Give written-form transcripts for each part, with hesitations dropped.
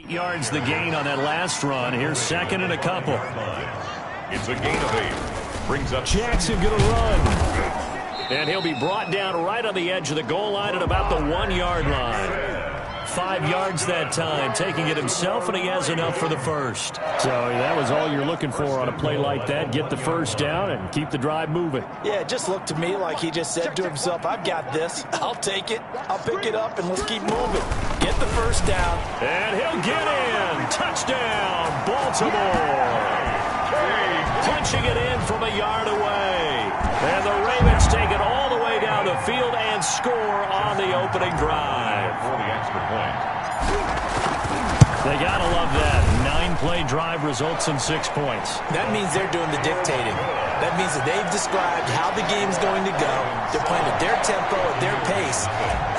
Yards the gain on that last run. Here's second and a couple. It's a gain of 8. Brings up Jackson going to run. And he'll be brought down right on the edge of the goal line at about the 1-yard line. 5 yards that time, taking it himself, and he has enough for the first. So that was all you're looking for on a play like that. Get the first down and keep the drive moving. Yeah, it just looked to me like he just said to himself, I've got this. I'll take it. I'll pick it up, and let's keep moving. Get the first down. And he'll get in. Touchdown, Baltimore. Punching it in from a yard away. And the Ravens take it all the way down the field and score on the opening drive. for the extra point. They got to love that. 9-play drive results in 6 points. That means they're doing the dictating. That means that they've described how the game's going to go. They're playing at their tempo, at their pace.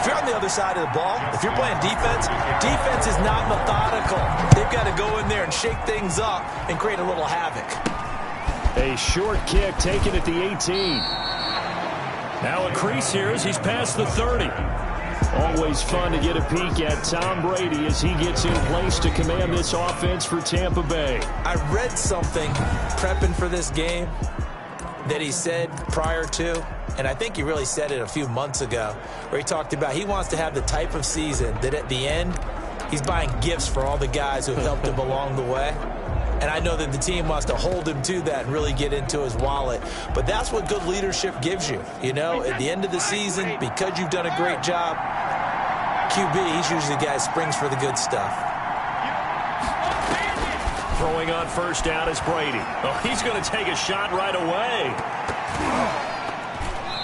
If you're on the other side of the ball, if you're playing defense, defense is not methodical. They've got to go in there and shake things up and create a little havoc. A short kick taken at the 18. Now a crease here as he's past the 30. Always fun to get a peek at Tom Brady as he gets in place to command this offense for Tampa Bay. I read something prepping for this game that he said prior to, and I think he really said it a few months ago, where he talked about he wants to have the type of season that at the end, he's buying gifts for all the guys who have helped him along the way. And I know that the team wants to hold him to that and really get into his wallet. But that's what good leadership gives you. You know, at the end of the season, because you've done a great job, QB, he's usually the guy who springs for the good stuff. Throwing on first down is Brady. Oh, he's going to take a shot right away.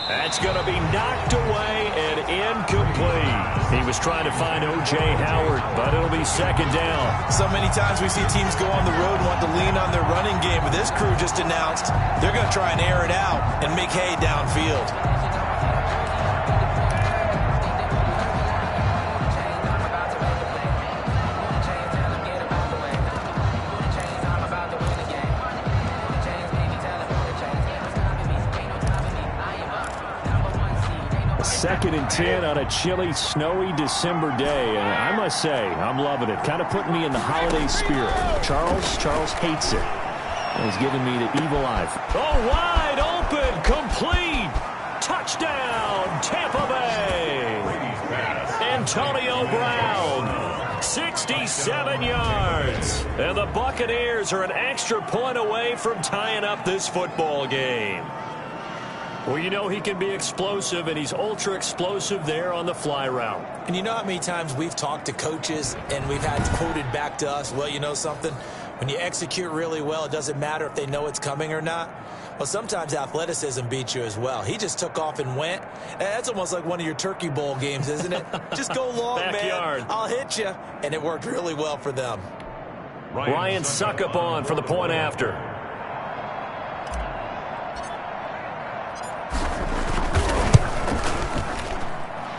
That's going to be knocked away and incomplete. He was trying to find O.J. Howard, but it'll be second down. So many times we see teams go on the road and want to lean on their running game, but this crew just announced they're going to try and air it out and make hay downfield. Second and 10 on a chilly, snowy December day. And I must say, I'm loving it. Kind of putting me in the holiday spirit. Charles hates it. And he's giving me the evil eye. Oh, wide open, complete. Touchdown, Tampa Bay. Antonio Brown, 67 yards. And the Buccaneers are an extra point away from tying up this football game. Well, you know he can be explosive, and he's ultra-explosive there on the fly route. And you know how many times we've talked to coaches and we've had quoted back to us, well, you know something? When you execute really well, it doesn't matter if they know it's coming or not. Well, sometimes athleticism beats you as well. He just took off and went. That's almost like one of your Turkey Bowl games, isn't it? Just go long, Backyard. man. I'll hit you. And it worked really well for them. Ryan Suckup on for the point after.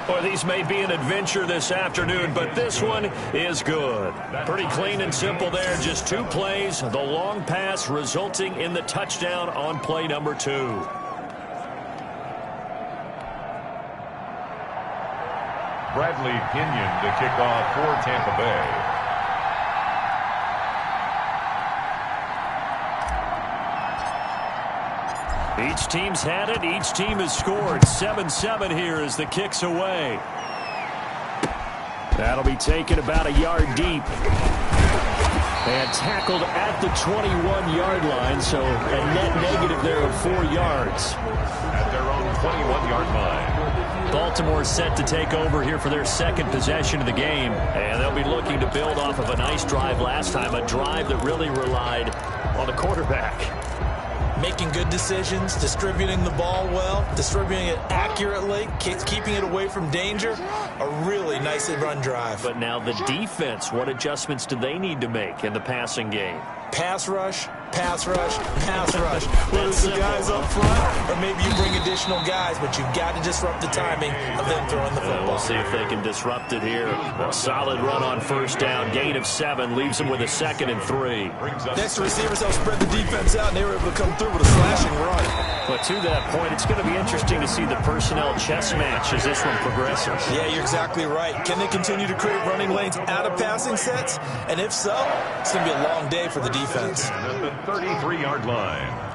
Well, these may be an adventure this afternoon, but this one is good. Pretty clean and simple there. Just 2 plays. The long pass resulting in the touchdown on play number 2. Bradley Pinion to kick off for Tampa Bay. Each team's had it. Each team has scored. 7-7 here as the kick's away. That'll be taken about a yard deep. And tackled at the 21-yard line, so a net negative there of 4 yards. At their own 21-yard line. Baltimore set to take over here for their second possession of the game. And they'll be looking to build off of a nice drive last time, a drive that really relied on the quarterback. Making good decisions, distributing the ball well, distributing it accurately, keeping it away from danger. A really nicely run drive. But now the defense, what adjustments do they need to make in the passing game? Pass rush, pass rush, pass rush. Whether it's the guys up front or maybe you bring additional guys, but you've got to disrupt the timing of them throwing the football. We'll see if they can disrupt it here. A solid run on first down. Gain of 7 leaves them with a 2nd and 3. Next, the receivers help spread the defense out, and they were able to come through with a slashing run. But to that point, it's going to be interesting to see the personnel chess match as this one progresses. Yeah, you're exactly right. Can they continue to create running lanes out of passing sets? And if so, it's going to be a long day for the defense. At the 33-yard line.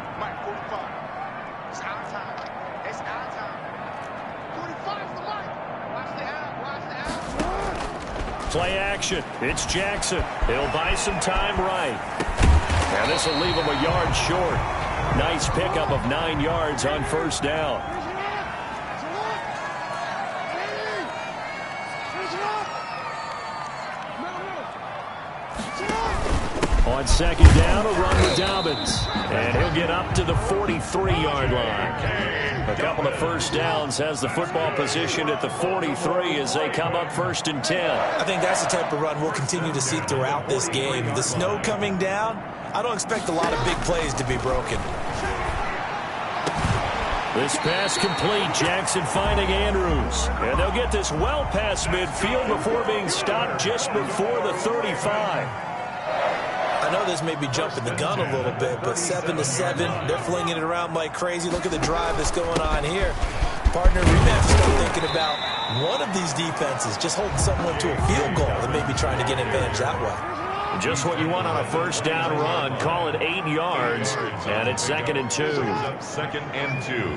Play action. It's Jackson. He'll buy some time right. And this will leave him a yard short. Nice pickup of 9 yards on first down. On second down, a run with Dobbins. And he'll get up to the 43-yard line. A couple of first downs, has the football position at the 43 as they come up 1st and 10. I think that's the type of run we'll continue to see throughout this game. The snow coming down, I don't expect a lot of big plays to be broken. This pass complete. Jackson finding Andrews. And they'll get this well past midfield before being stopped just before the 35. I know this may be jumping the gun a little bit, but 7-7, they're flinging it around like crazy. Look at the drive that's going on here. Partner, we may have to start thinking about one of these defenses just holding someone to a field goal and maybe trying to get an advantage that way. Just what you want on a first down run. Call it 8 yards, and it's 2nd and 2. 2nd and 2.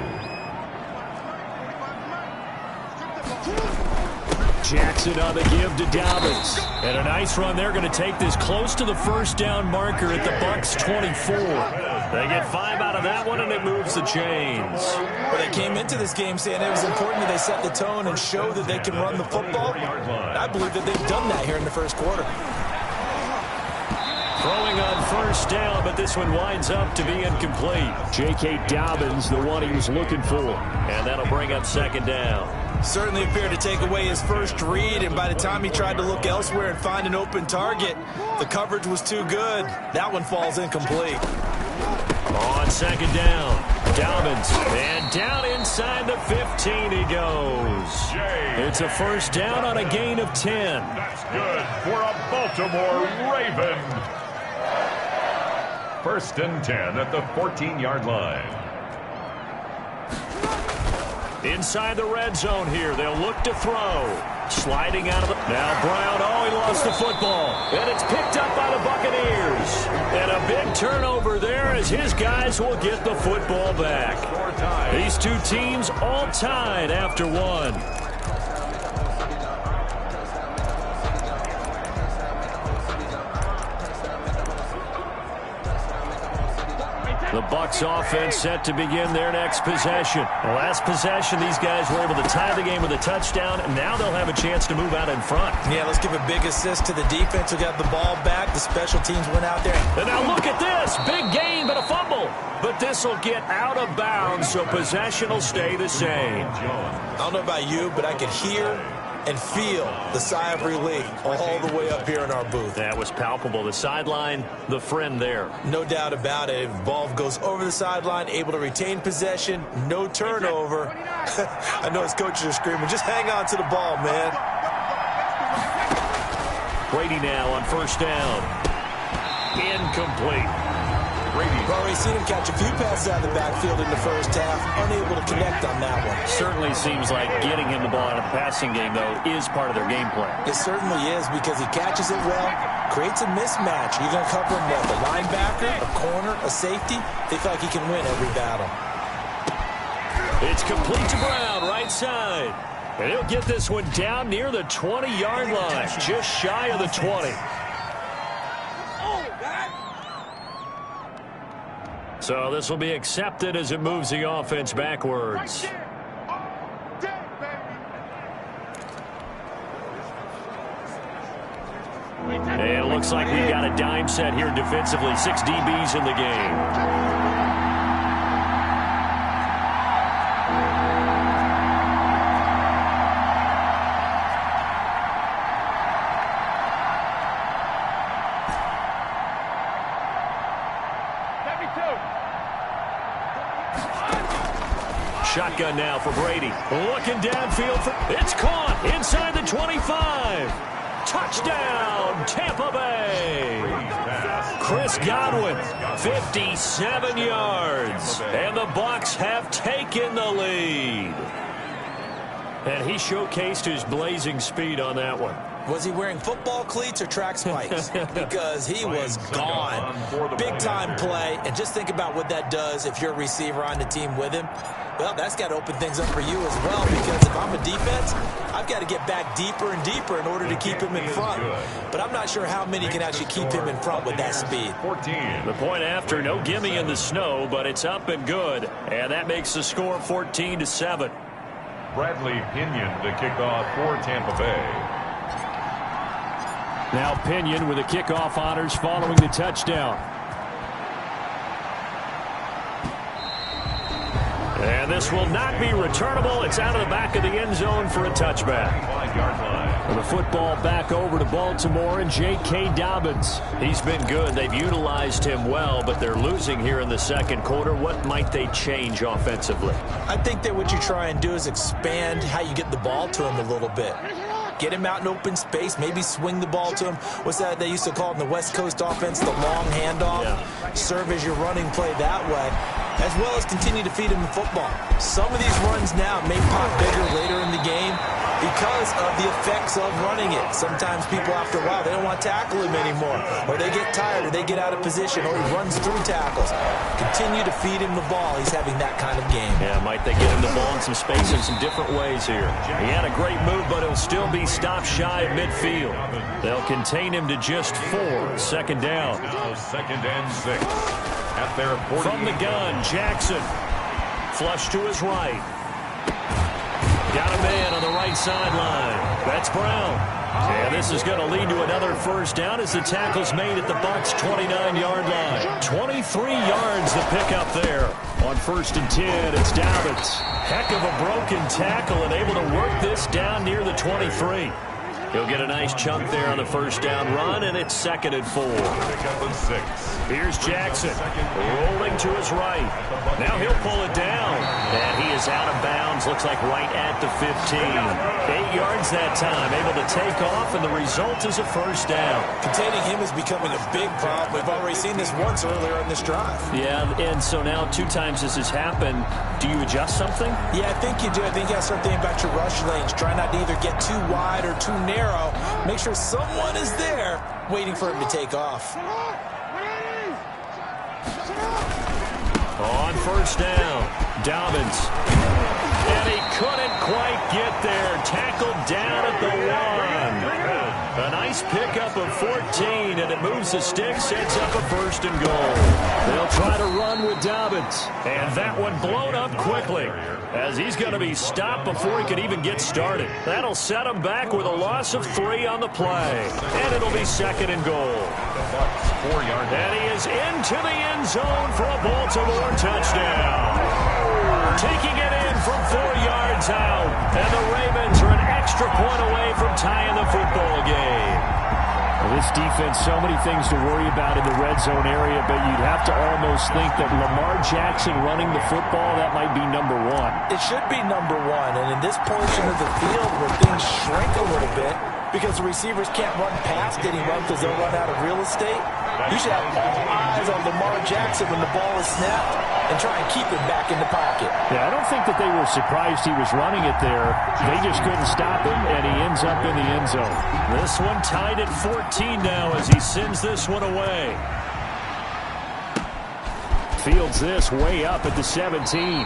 Jackson on the give to Dobbins. And a nice run. They're going to take this close to the first down marker at the Bucs 24. They get 5 out of that one, and it moves the chains. Well, they came into this game saying it was important that they set the tone and show that they can run the football. I believe that they've done that here in the first quarter. Throwing on first down, but this one winds up to be incomplete. J.K. Dobbins, the one he was looking for. And that'll bring up 2nd down. Certainly appeared to take away his first read, and by the time he tried to look elsewhere and find an open target, the coverage was too good. That one falls incomplete. On 2nd down, Dobbins, and down inside the 15 he goes. It's a first down on a gain of 10. That's good for a Baltimore Raven. 1st and 10 at the 14-yard line. Inside the red zone here, they'll look to throw. Sliding out of the... Now Brown, oh, he lost the football. And it's picked up by the Buccaneers. And a big turnover there as his guys will get the football back. These two teams all tied after one. The Bucs offense set to begin their next possession. The last possession, these guys were able to tie the game with a touchdown, and now they'll have a chance to move out in front. Yeah, let's give a big assist to the defense who got the ball back. The special teams went out there. And now look at this. Big gain, but a fumble. But this will get out of bounds, so possession will stay the same. I don't know about you, but I could hear and feel the sigh of relief all the way up here in our booth. That was palpable. The sideline, the friend there. No doubt about it. If ball goes over the sideline, able to retain possession, no turnover. I know his coaches are screaming, just hang on to the ball, man. Brady now on first down. Incomplete. We've already seen him catch a few passes out of the backfield in the first half, unable to connect on that one. Certainly seems like getting him the ball out of the passing game, though, is part of their game plan. It certainly is because he catches it well, creates a mismatch. You're going to cover him with a linebacker, a corner, a safety. They feel like he can win every battle. It's complete to Brown, right side. And he'll get this one down near the 20-yard line, just shy of the 20. So this will be accepted as it moves the offense backwards. And it looks like we've got a dime set here defensively. 6 DBs in the game. Shotgun now for Brady. Looking downfield. It's caught inside the 25. Touchdown, Tampa Bay. Chris Godwin, 57 yards. And the Bucs have taken the lead. And he showcased his blazing speed on that one. Was he wearing football cleats or track spikes? Because he was gone. Big-time play. And just think about what that does if you're a receiver on the team with him. Well, that's got to open things up for you as well, because if I'm a defense, I've got to get back deeper and deeper in order to keep him in front. But I'm not sure how many can actually keep him in front with that speed. The point after, no gimme in the snow, but it's up and good. And that makes the score 14-7. Bradley Pinion to kick off for Tampa Bay. Now Pinion with the kickoff honors following the touchdown. And this will not be returnable. It's out of the back of the end zone for a touchback. 5-yard line. The football back over to Baltimore and J.K. Dobbins. He's been good. They've utilized him well, but they're losing here in the second quarter. What might they change offensively? I think that what you try and do is expand how you get the ball to him a little bit. Get him out in open space, maybe swing the ball to him. What's that they used to call in the West Coast offense, the long handoff? Yeah. Serve as your running play that way, as well as continue to feed him the football. Some of these runs now may pop bigger later in the game because of the effects of running it. Sometimes people, after a while, they don't want to tackle him anymore, or they get tired, or they get out of position, or he runs through tackles. Continue to feed him the ball. He's having that kind of game. Yeah, might they get him the ball in some space in some different ways here. He had a great move, but he'll still be stopped shy of midfield. They'll contain him to just 4. Second down. Now 2nd and 6. At their 40. From the gun, Jackson. Flush to his right. Got a man on the right sideline. That's Brown. And this is going to lead to another first down as the tackle's made at the Bucs' 29-yard line. 23 yards the pickup there. On 1st and 10, it's Dobbins. Heck of a broken tackle and able to work this down near the 23. He'll get a nice chunk there on the first down run, and it's 2nd and 4. Pickup of 6. Here's Jackson, rolling to his right. Now he'll pull it down, and he is out of bounds. Looks like right at the 15. 8 yards that time, able to take off, and the result is a first down. Containing him is becoming a big problem. We've already seen this once earlier in this drive. Yeah, and so now 2 times this has happened. Do you adjust something? Yeah, I think you do. I think you have to start thinking about your rush lanes. Try not to either get too wide or too narrow. Make sure someone is there waiting for him to take off. On first down, Dobbins. And he couldn't quite get there. Tackled down at the 1. A nice pickup of 14, and it moves the stick, sets up a 1st and goal. They'll try to run with Dobbins. And that one blown up quickly, as he's going to be stopped before he can even get started. That'll set him back with a loss of 3 on the play. And it'll be 2nd and goal. And he is into the end zone for a Baltimore touchdown. Taking it in from 4 yards out. And the Ravens are an extra point away from tying the football game. Well, this defense, so many things to worry about in the red zone area, but you'd have to almost think that Lamar Jackson running the football, that might be number 1. It should be number 1, and in this portion of the field where things shrink a little bit because the receivers can't run past anyone because they'll run out of real estate, you should have all eyes on Lamar Jackson when the ball is snapped and try and keep it back in the pocket. Yeah, I don't think that they were surprised he was running it there. They just couldn't stop him, and he ends up in the end zone. This one tied at 14 now as he sends this one away. Fields this way up at the 17.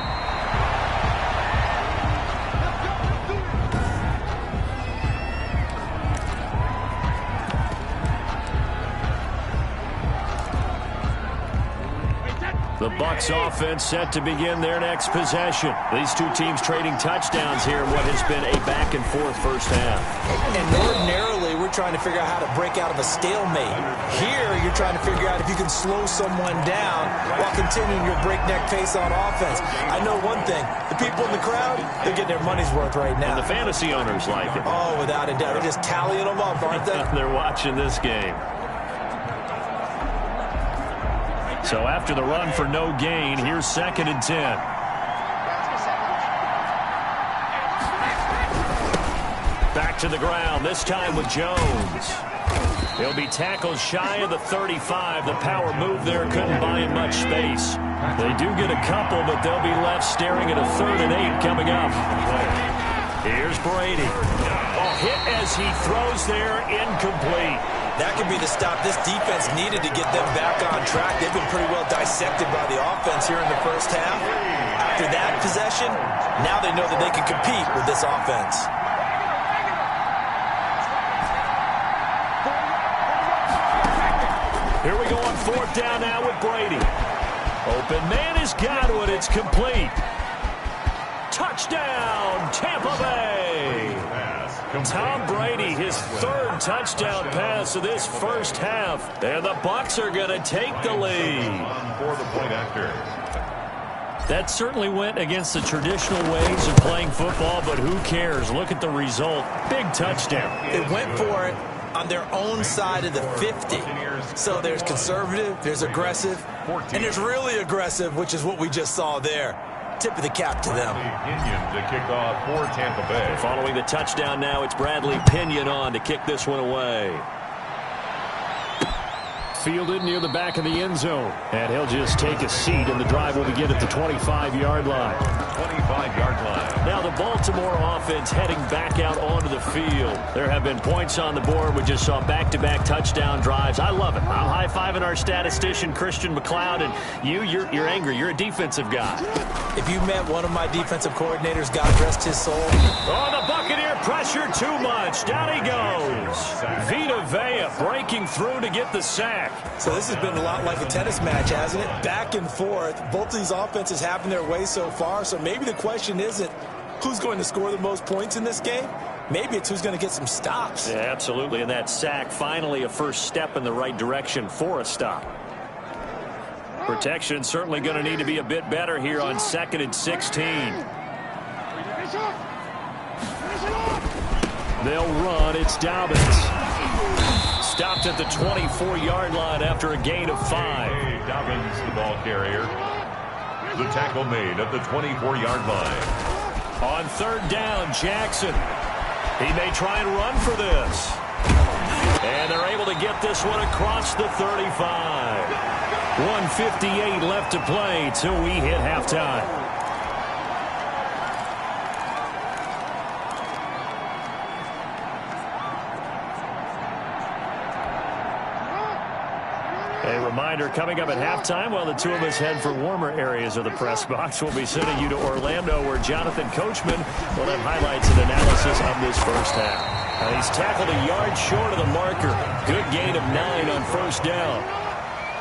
The Bucs offense set to begin their next possession. These 2 teams trading touchdowns here in what has been a back-and-forth first half. And ordinarily, we're trying to figure out how to break out of a stalemate. Here, you're trying to figure out if you can slow someone down while continuing your breakneck pace on offense. I know one thing. The people in the crowd, they're getting their money's worth right now. And the fantasy owners like it. Oh, without a doubt. They're just tallying them up, aren't they? They're watching this game. So after the run for no gain, here's 2nd and 10. Back to the ground, this time with Jones. He'll be tackled shy of the 35. The power move there couldn't buy him much space. They do get a couple, but they'll be left staring at a 3rd and 8 coming up. Here's Brady. Hit as he throws there, incomplete. That could be the stop this defense needed to get them back on track. They've been pretty well dissected by the offense here in the first half. After that possession, now they know that they can compete with this offense. Here we go on 4th down now with Brady. Open man has got it. It's complete. Touchdown, Tampa Bay. Tom Brady, his 3rd touchdown pass of this first half. And the Bucs are going to take the lead. For the point after. That certainly went against the traditional ways of playing football, but who cares? Look at the result. Big touchdown. They went for it on their own side of the 50. So there's conservative, there's aggressive, and there's really aggressive, which is what we just saw there. Tip of the cap to them. Pinion to kick off for Tampa Bay. Following the touchdown now, it's Bradley Pinion on to kick this one away. Fielded near the back of the end zone. And he'll just take a seat, and the drive will begin at the 25-yard line. 25-yard line. Now the Baltimore offense heading back out onto the field. There have been points on the board. We just saw back-to-back touchdown drives. I love it. I'm high-fiving our statistician, Christian McLeod, and you're angry. You're a defensive guy. If you met one of my defensive coordinators, God rest his soul. Oh, the Buccaneer pressure too much. Down he goes. Vita Vea breaking through to get the sack. So this has been a lot like a tennis match, hasn't it? Back and forth. Both of these offenses having their way so far. So maybe the question isn't who's going to score the most points in this game. Maybe it's who's going to get some stops. Yeah, absolutely. And that sack, finally a first step in the right direction for a stop. Protection certainly going to need to be a bit better here on 2nd and 16. They'll run. It's Dobbins. Stopped at the 24-yard line after a gain of 5. Dobbins, the ball carrier. The tackle made at the 24-yard line. On 3rd down, Jackson. He may try and run for this. And they're able to get this one across the 35. 1:58 left to play till we hit halftime. A reminder, coming up at halftime, while the two of us head for warmer areas of the press box, we'll be sending you to Orlando, where Jonathan Coachman will have highlights and analysis of this first half. He's tackled a yard short of the marker. Good gain of 9 on 1st down.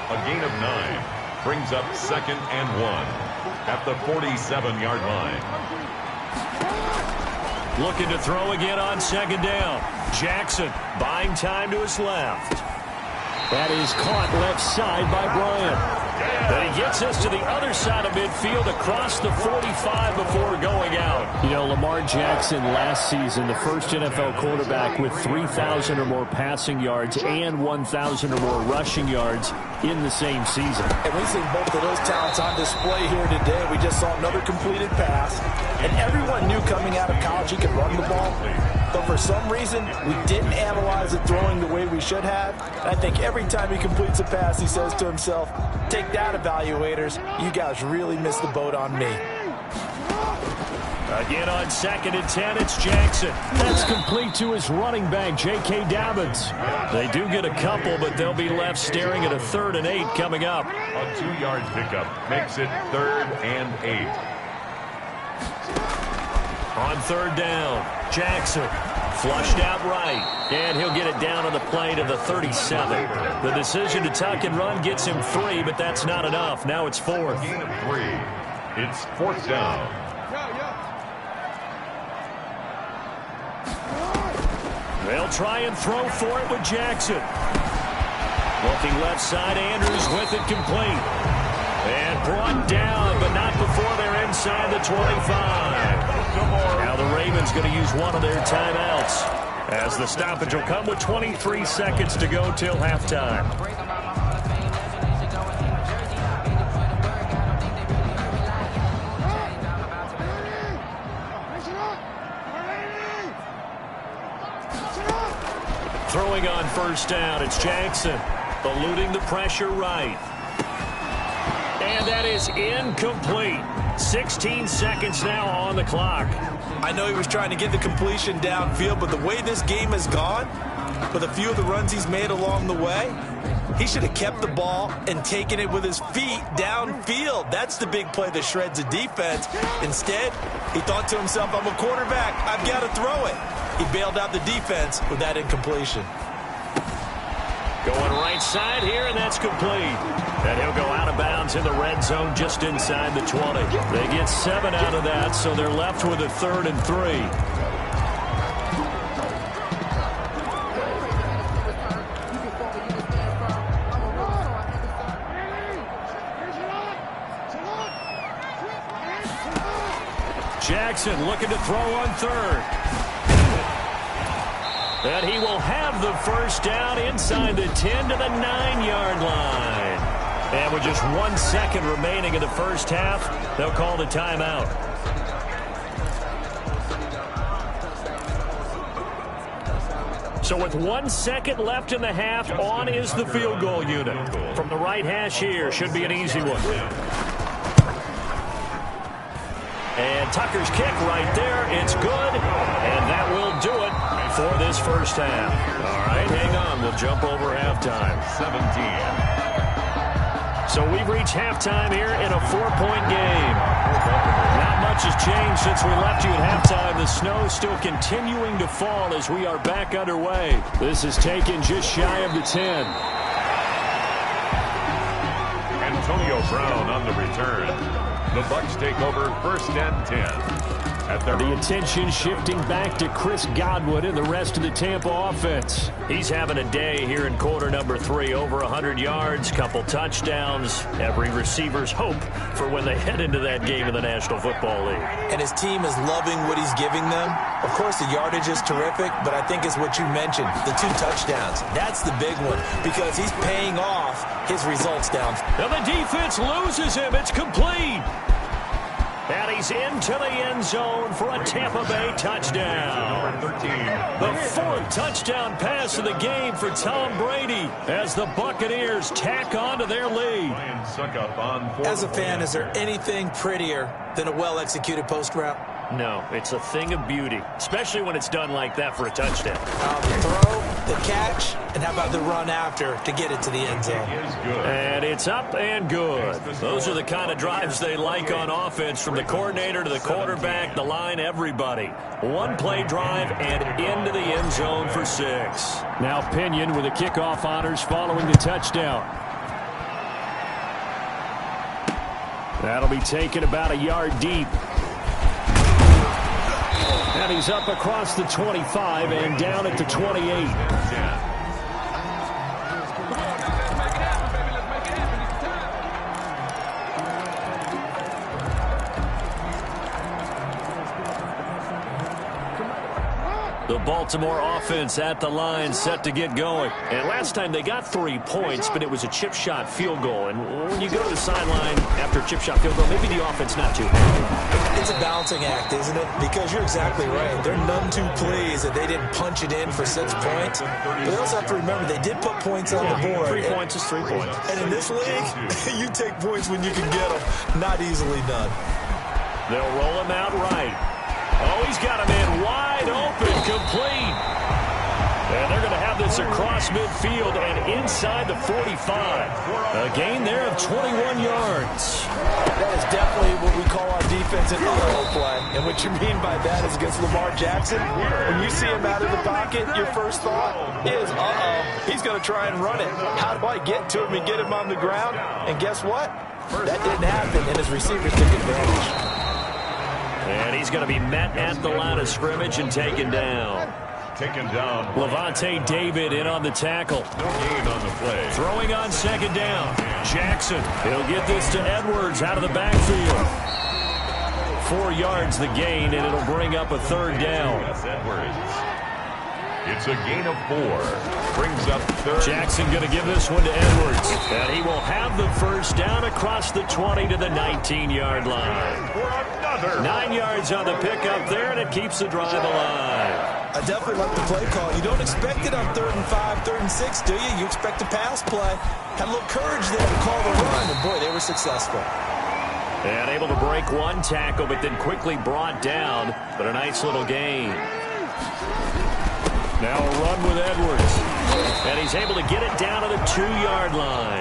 A gain of 9 brings up 2nd and 1 at the 47-yard line. Looking to throw again on 2nd down. Jackson buying time to his left. That is caught left side by Bryant. But he gets us to the other side of midfield across the 45 before going out. You know, Lamar Jackson last season, the first NFL quarterback with 3,000 or more passing yards and 1,000 or more rushing yards in the same season. And we've seen both of those talents on display here today. We just saw another completed pass. And everyone knew coming out of college he could run the ball. But for some reason, we didn't analyze the throwing the way we should have. And I think every time he completes a pass, he says to himself, take that, evaluators. You guys really missed the boat on me. Again on 2nd and 10, it's Jackson. That's complete to his running back, J.K. Dobbins. They do get a couple, but they'll be left staring at a 3rd and 8 coming up. A 2-yard pickup makes it 3rd and 8. On 3rd down, Jackson flushed out right, and he'll get it down on the play to the 37. The decision to tuck and run gets him 3, but that's not enough. Now it's 4th. Gain of 3. It's 4th down. They'll try and throw for it with Jackson. Looking left side, Andrews with it complete. And brought down, but not before they're inside the 25. Now the Ravens going to use one of their timeouts, as the stoppage will come with 23 seconds to go till halftime. Throwing on first down, it's Jackson. Eluding the pressure right. And that is incomplete. 16 seconds now on the clock. I know he was trying to get the completion downfield, but the way this game has gone, with a few of the runs he's made along the way, he should have kept the ball and taken it with his feet downfield. That's the big play that shreds a defense. Instead, he thought to himself, I'm a quarterback. I've got to throw it. He bailed out the defense with that incompletion. Going right side here, and that's complete. And he'll go out of bounds in the red zone just inside the 20. They get 7 out of that, so they're left with a 3rd and 3. Jackson looking to throw on 3rd. And he will have the first down inside the 10 to the 9-yard line. And with just 1 second remaining in the first half, they'll call the timeout. So with 1 second left in the half, on is the field goal unit. From the right hash here, should be an easy one. And Tucker's kick right there. It's good. And that will do it for this first half. All right, hang on. We'll jump over halftime. 17. So we've reached halftime here in a 4-point game. Not much has changed since we left you at halftime. The snow still continuing to fall as we are back underway. This is taken just shy of the 10. Antonio Brown on the return. The Bucs take over 1st and 10. The attention shifting back to Chris Godwin and the rest of the Tampa offense. He's having a day here in quarter number 3. Over 100 yards, couple touchdowns. Every receiver's hope for when they head into that game in the National Football League. And his team is loving what he's giving them. Of course, the yardage is terrific, but I think it's what you mentioned, the 2 touchdowns. That's the big one because he's paying off his results down. Now the defense loses him. It's complete. And he's into the end zone for a Tampa Bay touchdown. The 4th touchdown pass of the game for Tom Brady as the Buccaneers tack on to their lead. As a fan, is there anything prettier than a well-executed post route? No, it's a thing of beauty, especially when it's done like that for a touchdown. The throw, the catch, and how about the run after to get it to the end zone? And it's up and good. Those are the kind of drives they like on offense, from the coordinator to the quarterback, the line, everybody. 1-play drive and into the end zone for 6. Now Pinion with the kickoff honors following the touchdown. That'll be taken about a yard deep. And he's up across the 25 and down at the 28. The Baltimore offense at the line, set to get going. And last time they got 3 points, but it was a chip shot field goal. And when you go to the sideline after a chip shot field goal, maybe the offense not too happy. It's a balancing act, isn't it? Because you're exactly right. They're none too pleased that they didn't punch it in for 6 points. But they also have to remember they did put points on the board. 3 points is 3 points. And in this league, you take points when you can get them. Not easily done. They'll roll him out right. Oh, he's got him in wide open, complete. And they're going to have this across midfield and inside the 45. A gain there of 21 yards. That is definitely what we call our defense an uh-oh play. And what you mean by that is against Lamar Jackson, when you see him out of the pocket, your first thought is, uh-oh, he's going to try and run it. How do I get to him and get him on the ground? And guess what? That didn't happen, and his receivers took advantage. And he's going to be met at the line of scrimmage and taken down. Levante David in on the tackle. No gain on the play. Throwing on 2nd down. Jackson. He'll get this to Edwards out of the backfield. 4 yards the gain, and it'll bring up a 3rd down. It's a gain of 4. Brings up 3rd. Jackson going to give this one to Edwards. And he will have the first down across the 20 to the 19-yard line. 9 yards on the pickup there, and it keeps the drive alive. I definitely like the play call. You don't expect it on 3rd and 5, 3rd and 6, do you? You expect a pass play. Had a little courage there to call the run, and boy, they were successful. And able to break one tackle, but then quickly brought down. But a nice little gain. Now a run with Edwards. And he's able to get it down to the 2-yard line.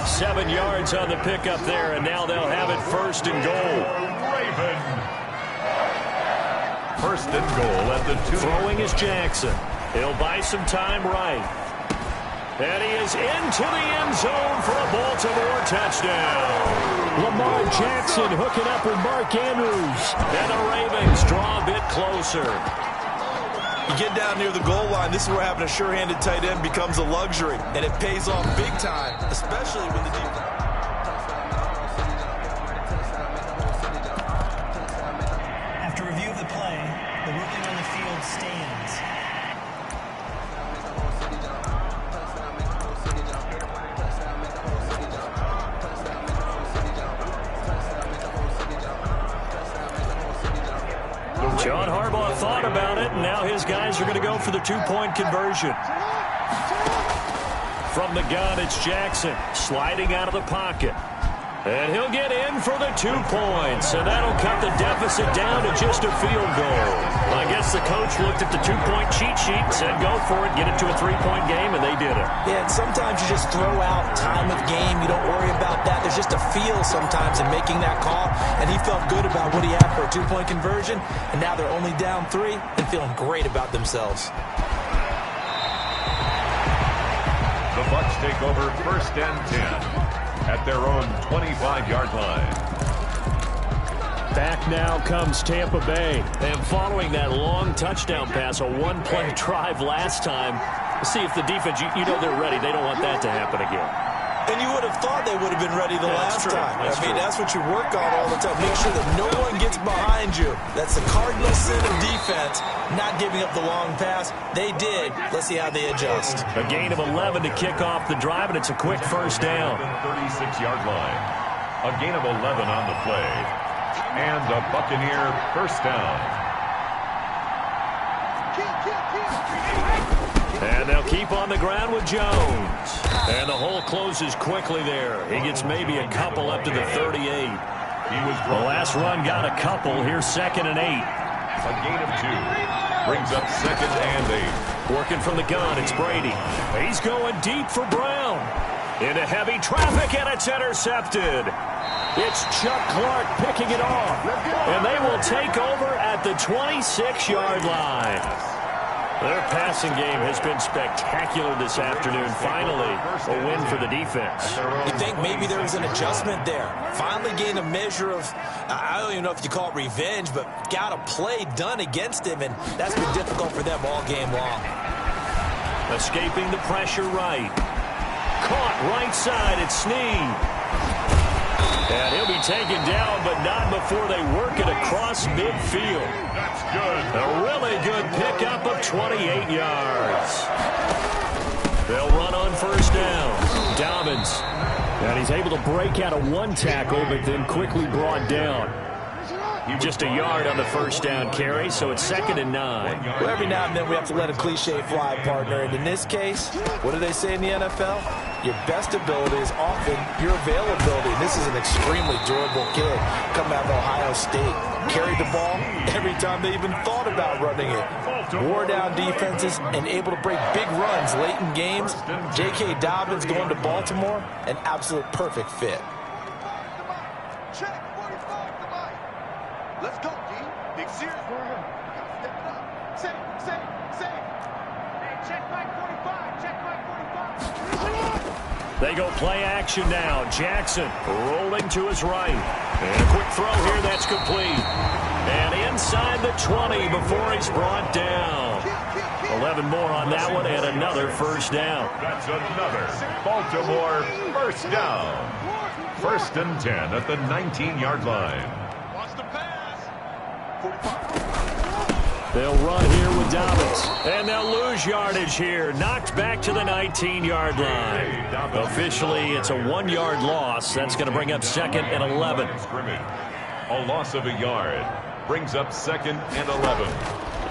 7 yards on the pickup there, and now they'll have it 1st and goal. Raven. 1st and goal at the 2. Throwing is Jackson. He'll buy some time right. And he is into the end zone for a Baltimore touchdown. Lamar Jackson hooking up with Mark Andrews. And the Ravens draw a bit closer. You get down near the goal line, this is where having a sure-handed tight end becomes a luxury. And it pays off big time, especially when the defense... After review of the play, the ruling on the field stands. John Harbaugh thought about it, and now his guys are going to go for the 2-point conversion. From the gun, it's Jackson sliding out of the pocket. And he'll get in for the 2 points, and that'll cut the deficit down to just a field goal. I guess the coach looked at the 2-point cheat sheet and said, go for it, get it to a 3-point game, and they did it. Yeah, and sometimes you just throw out time of game. You don't worry about that. There's just a feel sometimes in making that call, and he felt good about what he had for a 2-point conversion, and now they're only down 3 and feeling great about themselves. The Bucs take over 1st and 10 at their own 25-yard line. Back now comes Tampa Bay. And following that long touchdown pass, a 1-play drive last time, see if the defense, you know they're ready. They don't want that to happen again. And you would have thought they would have been ready the last time. That's what you work on all the time. Make sure that no one gets behind you. That's the cardinal sin of defense, not giving up the long pass. They did. Let's see how they adjust. A gain of 11 to kick off the drive, and it's a quick 1st down. 36-yard line. A gain of 11 on the play. And a Buccaneer 1st down. And they'll keep on the ground with Jones. And the hole closes quickly there. He gets maybe a couple up to the 38. The last run got a couple. Here's 2nd and 8. A gain of 2. Brings up 2nd and 8. Working from the gun, it's Brady. He's going deep for Brown. Into heavy traffic, and it's intercepted. It's Chuck Clark picking it off. And they will take over at the 26-yard line. Their passing game has been spectacular this afternoon. Finally, a win for the defense. You think maybe there was an adjustment there. Finally gained a measure of, I don't even know if you call it revenge, but got a play done against him, and that's been difficult for them all game long. Escaping the pressure right. Caught right side, it's Snead. And he'll be taken down, but not before they work it across midfield. That's good. A really good pickup of 28 yards. They'll run on 1st down. Dobbins. And he's able to break out of 1 tackle, but then quickly brought down. Just a yard on the 1st down carry, so it's 2nd and 9. Well, every now and then we have to let a cliche fly, partner. And in this case, what do they say in the NFL? Your best ability is often your availability. And this is an extremely durable kid coming out of Ohio State. Carried the ball every time they even thought about running it. Wore down defenses and able to break big runs late in games. J.K. Dobbins going to Baltimore, an absolute perfect fit. Let's go, D. Big serious for him. Step it up. Save. Hey, check Mike 45. Check Mike 45. They go play action now. Jackson rolling to his right. And a quick throw here, that's complete. And inside the 20 before he's brought down. 11 more on that one, and another 1st down. That's another Baltimore 1st down. 1st and 10 at the 19-yard line. They'll run here with Dobbins. And they'll lose yardage here. Knocked back to the 19-yard line. Officially, it's a 1-yard loss. That's going to bring up 2nd and 11. A loss of a yard brings up 2nd and 11.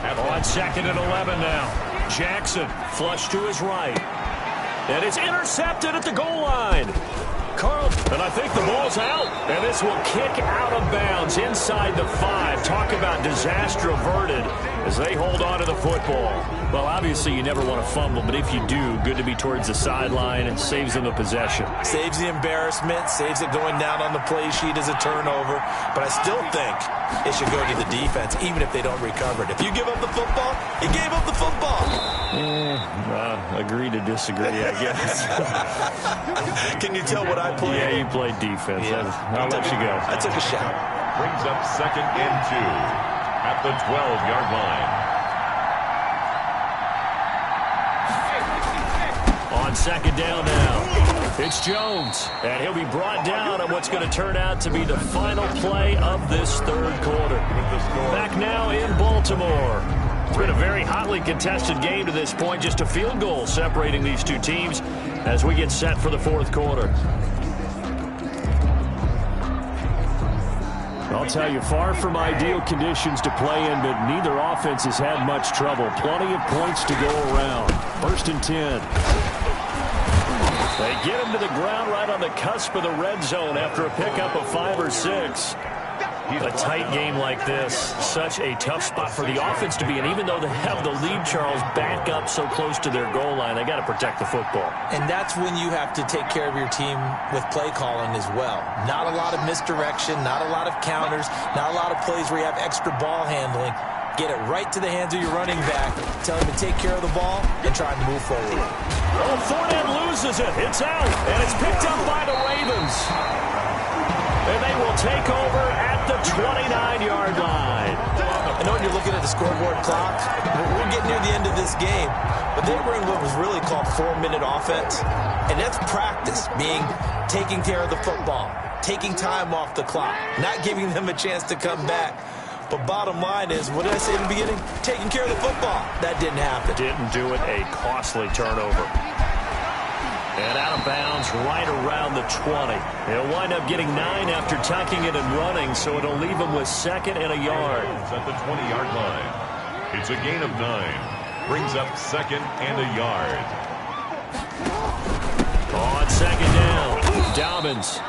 On 2nd and 11 now. Jackson flush to his right. And it's intercepted at the goal line. Carl, and I think the ball's out. And this will kick out of bounds inside the 5. Talk about disaster averted as they hold on to the football. Well, obviously you never want to fumble, but if you do, good to be towards the sideline and saves them the possession. Saves the embarrassment, saves it going down on the play sheet as a turnover. But I still think it should go to the defense, even if they don't recover it. If you give up the football, you gave up the football. Agree to disagree, I guess. Can you tell what I played? Yeah, you played defense. Yeah. I'll let you go. I took a shot. Brings up 2nd and 2 at the 12-yard line. On 2nd down now, it's Jones, and he'll be brought down on what's going to turn out to be the final play of this 3rd quarter. Back now in Baltimore. It's been a very hotly contested game to this point, just a field goal separating these two teams as we get set for the 4th quarter. I'll tell you, far from ideal conditions to play in, but neither offense has had much trouble. Plenty of points to go around. 1st and 10. They get him to the ground right on the cusp of the red zone after a pickup of 5 or 6. A tight game like this, such a tough spot for the offense to be in. Even though they have the lead, Charles, back up so close to their goal line, they got to protect the football. And that's when you have to take care of your team with play calling as well. Not a lot of misdirection, not a lot of counters, not a lot of plays where you have extra ball handling. Get it right to the hands of your running back. Tell him to take care of the ball and try and move forward. Oh, Fournette loses it. It's out, and it's picked up by the Ravens. And they will take over at the 29-yard line. I know when you're looking at the scoreboard clock, we're getting near the end of this game, but they were in what was really called 4-minute offense. And that's practice, being taking care of the football, taking time off the clock, not giving them a chance to come back. But bottom line is, what did I say in the beginning? Taking care of the football. That didn't happen. Didn't do it. A costly turnover. And out of bounds right around the 20. He'll wind up getting 9 after tucking it and running, so it'll leave him with 2nd and a yard. At the 20-yard line. It's a gain of 9. Brings up 2nd and a yard. On 2nd down, Dobbins.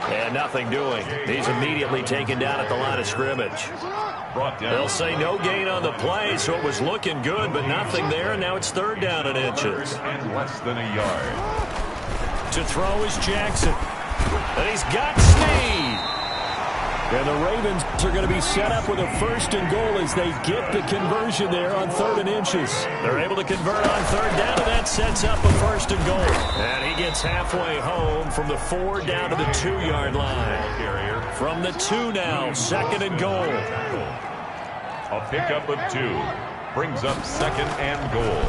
And nothing doing. He's immediately taken down at the line of scrimmage. They'll say no gain on the play, so it was looking good, but nothing there. And now it's 3rd down and inches. And less than a yard. To throw is Jackson. And he's got Snead. And the Ravens are going to be set up with a 1st and goal as they get the conversion there on 3rd and inches. They're able to convert on 3rd down, and that sets up a 1st and goal. And he gets halfway home from the 4 down to the 2-yard line. From the 2 now, 2nd and goal. A pickup of 2. Brings up 2nd and goal.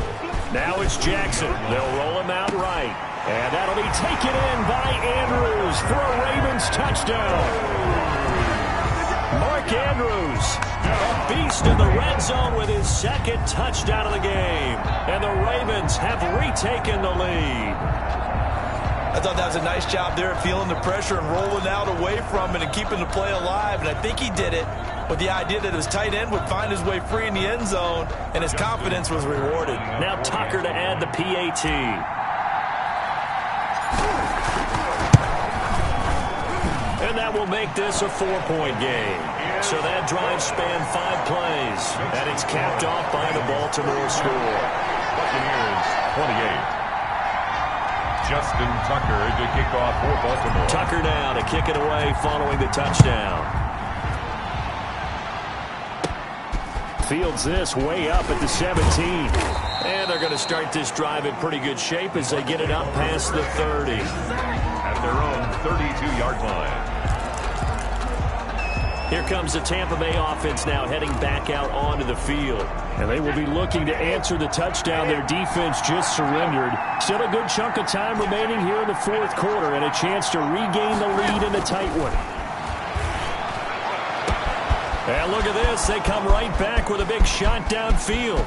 Now it's Jackson. They'll roll him out right. And that'll be taken in by Andrews for a Ravens touchdown. Mark Andrews, a beast in the red zone with his 2nd touchdown of the game. And the Ravens have retaken the lead. I thought that was a nice job there of feeling the pressure and rolling out away from it and keeping the play alive. And I think he did it with the idea that his tight end would find his way free in the end zone, and his confidence was rewarded. Now Tucker to add the PAT. And that will make this a 4-point game. So that drive spanned 5 plays, and it's capped off by the Baltimore score. Buccaneers 28. Justin Tucker to kick off for Baltimore. Tucker now to kick it away following the touchdown. Fields this way up at the 17. And they're going to start this drive in pretty good shape as they get it up past the 30. At their own 32-yard line. Here comes the Tampa Bay offense now heading back out onto the field. And they will be looking to answer the touchdown their defense just surrendered. Still a good chunk of time remaining here in the 4th quarter and a chance to regain the lead in the tight one. And look at this. They come right back with a big shot downfield.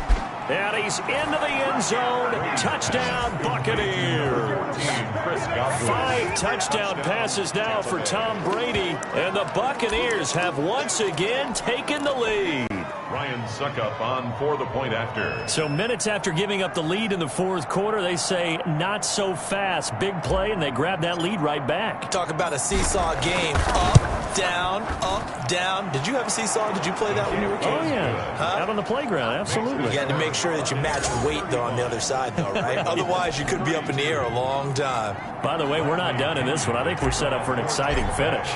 And he's into the end zone. Touchdown, Buccaneers. 5 touchdown passes now for Tom Brady. And the Buccaneers have once again taken the lead. Ryan Suckup on for the point after. So minutes after giving up the lead in the fourth quarter, they say not so fast. Big play, and they grab that lead right back. Talk about a seesaw game. Up, down, up, down. Did you have a seesaw? Did you play that when you were a kid? Oh, yeah. Out on the playground, absolutely. You got to make sure that you match weight, though, on the other side, though, right? Otherwise, you could be up in the air a long time. By the way, we're not done in this one. I think we're set up for an exciting finish.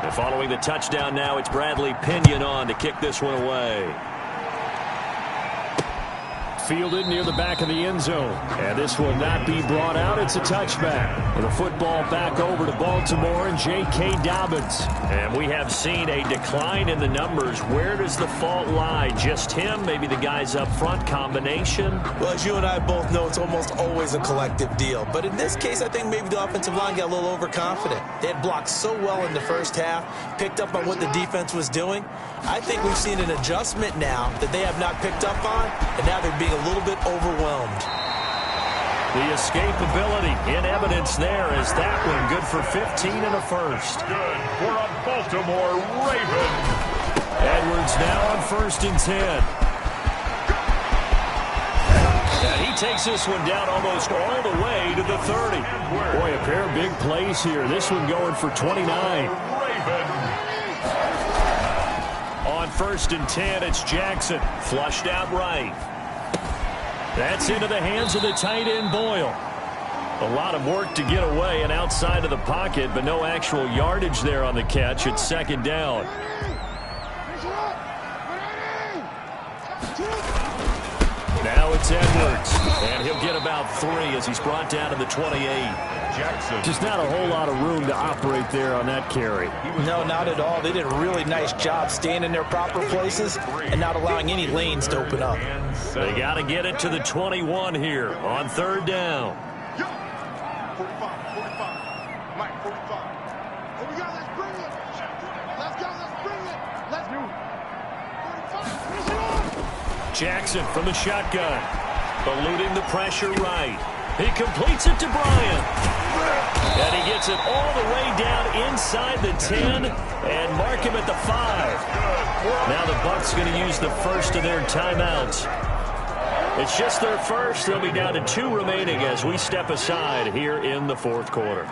And following the touchdown now, it's Bradley Pinion on to kick this one away. Fielded near the back of the end zone. And this will not be brought out. It's a touchback. And the football back over to Baltimore and J.K. Dobbins. And we have seen a decline in the numbers. Where does the fault lie? Just him? Maybe the guys up front? Combination? Well, as you and I both know, it's almost always a collective deal. But in this case, I think maybe the offensive line got a little overconfident. They had blocked so well in the first half, picked up on what the defense was doing. I think we've seen an adjustment now that they have not picked up on, and now they're being a little bit overwhelmed. The escapability in evidence there is that one good for 15 and a first. Good for a Baltimore Raven. Edwards now on 1st and 10. And he takes this one down almost all the way to the 30. Boy, a pair of big plays here. This one going for 29. Raven. On 1st and 10, it's Jackson. Flushed out right. That's into the hands of the tight end, Boyle. A lot of work to get away and outside of the pocket, but no actual yardage there on the catch. It's 2nd down. Now it's Edwards, and he'll get about 3 as he's brought down to the 28. Jackson. Just not a whole lot of room to operate there on that carry. No, not at all. They did a really nice job staying in their proper places and not allowing any lanes to open up. They got to get it to the 21 here on 3rd down. 45. Mike, 45. Here we go, let's bring it. Let's go, let's bring it. Let's go. 45, finish it off. Jackson from the shotgun. Eluding the pressure right. He completes it to Bryant. And he gets it all the way down inside the 10 and mark him at the 5. Now the Bucs going to use the first of their timeouts. It's just their first. They'll be down to 2 remaining as we step aside here in the 4th quarter.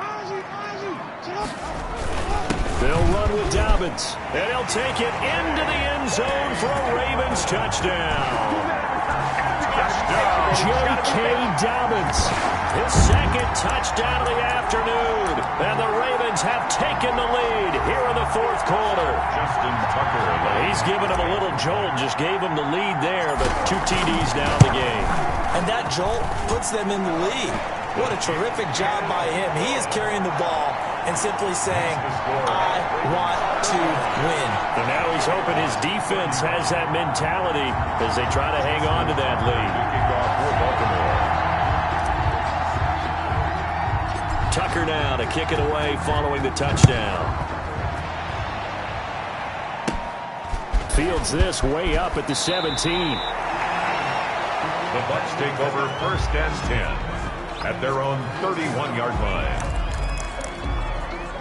They'll run with Dobbins, and he'll take it into the end zone for a Ravens touchdown. J.K. Dobbins, his 2nd touchdown of the afternoon, and the Ravens have taken the lead here in the 4th quarter. Justin Tucker. He's given him a little jolt, just gave him the lead there, but 2 TDs now in the game. And that jolt puts them in the lead. What a terrific job by him. He is carrying the ball and simply saying, I want to win. And now he's hoping his defense has that mentality as they try to hang on to that lead. Tucker now to kick it away following the touchdown. Fields this way up at the 17. The Bucs take over 1st and 10 at their own 31-yard line.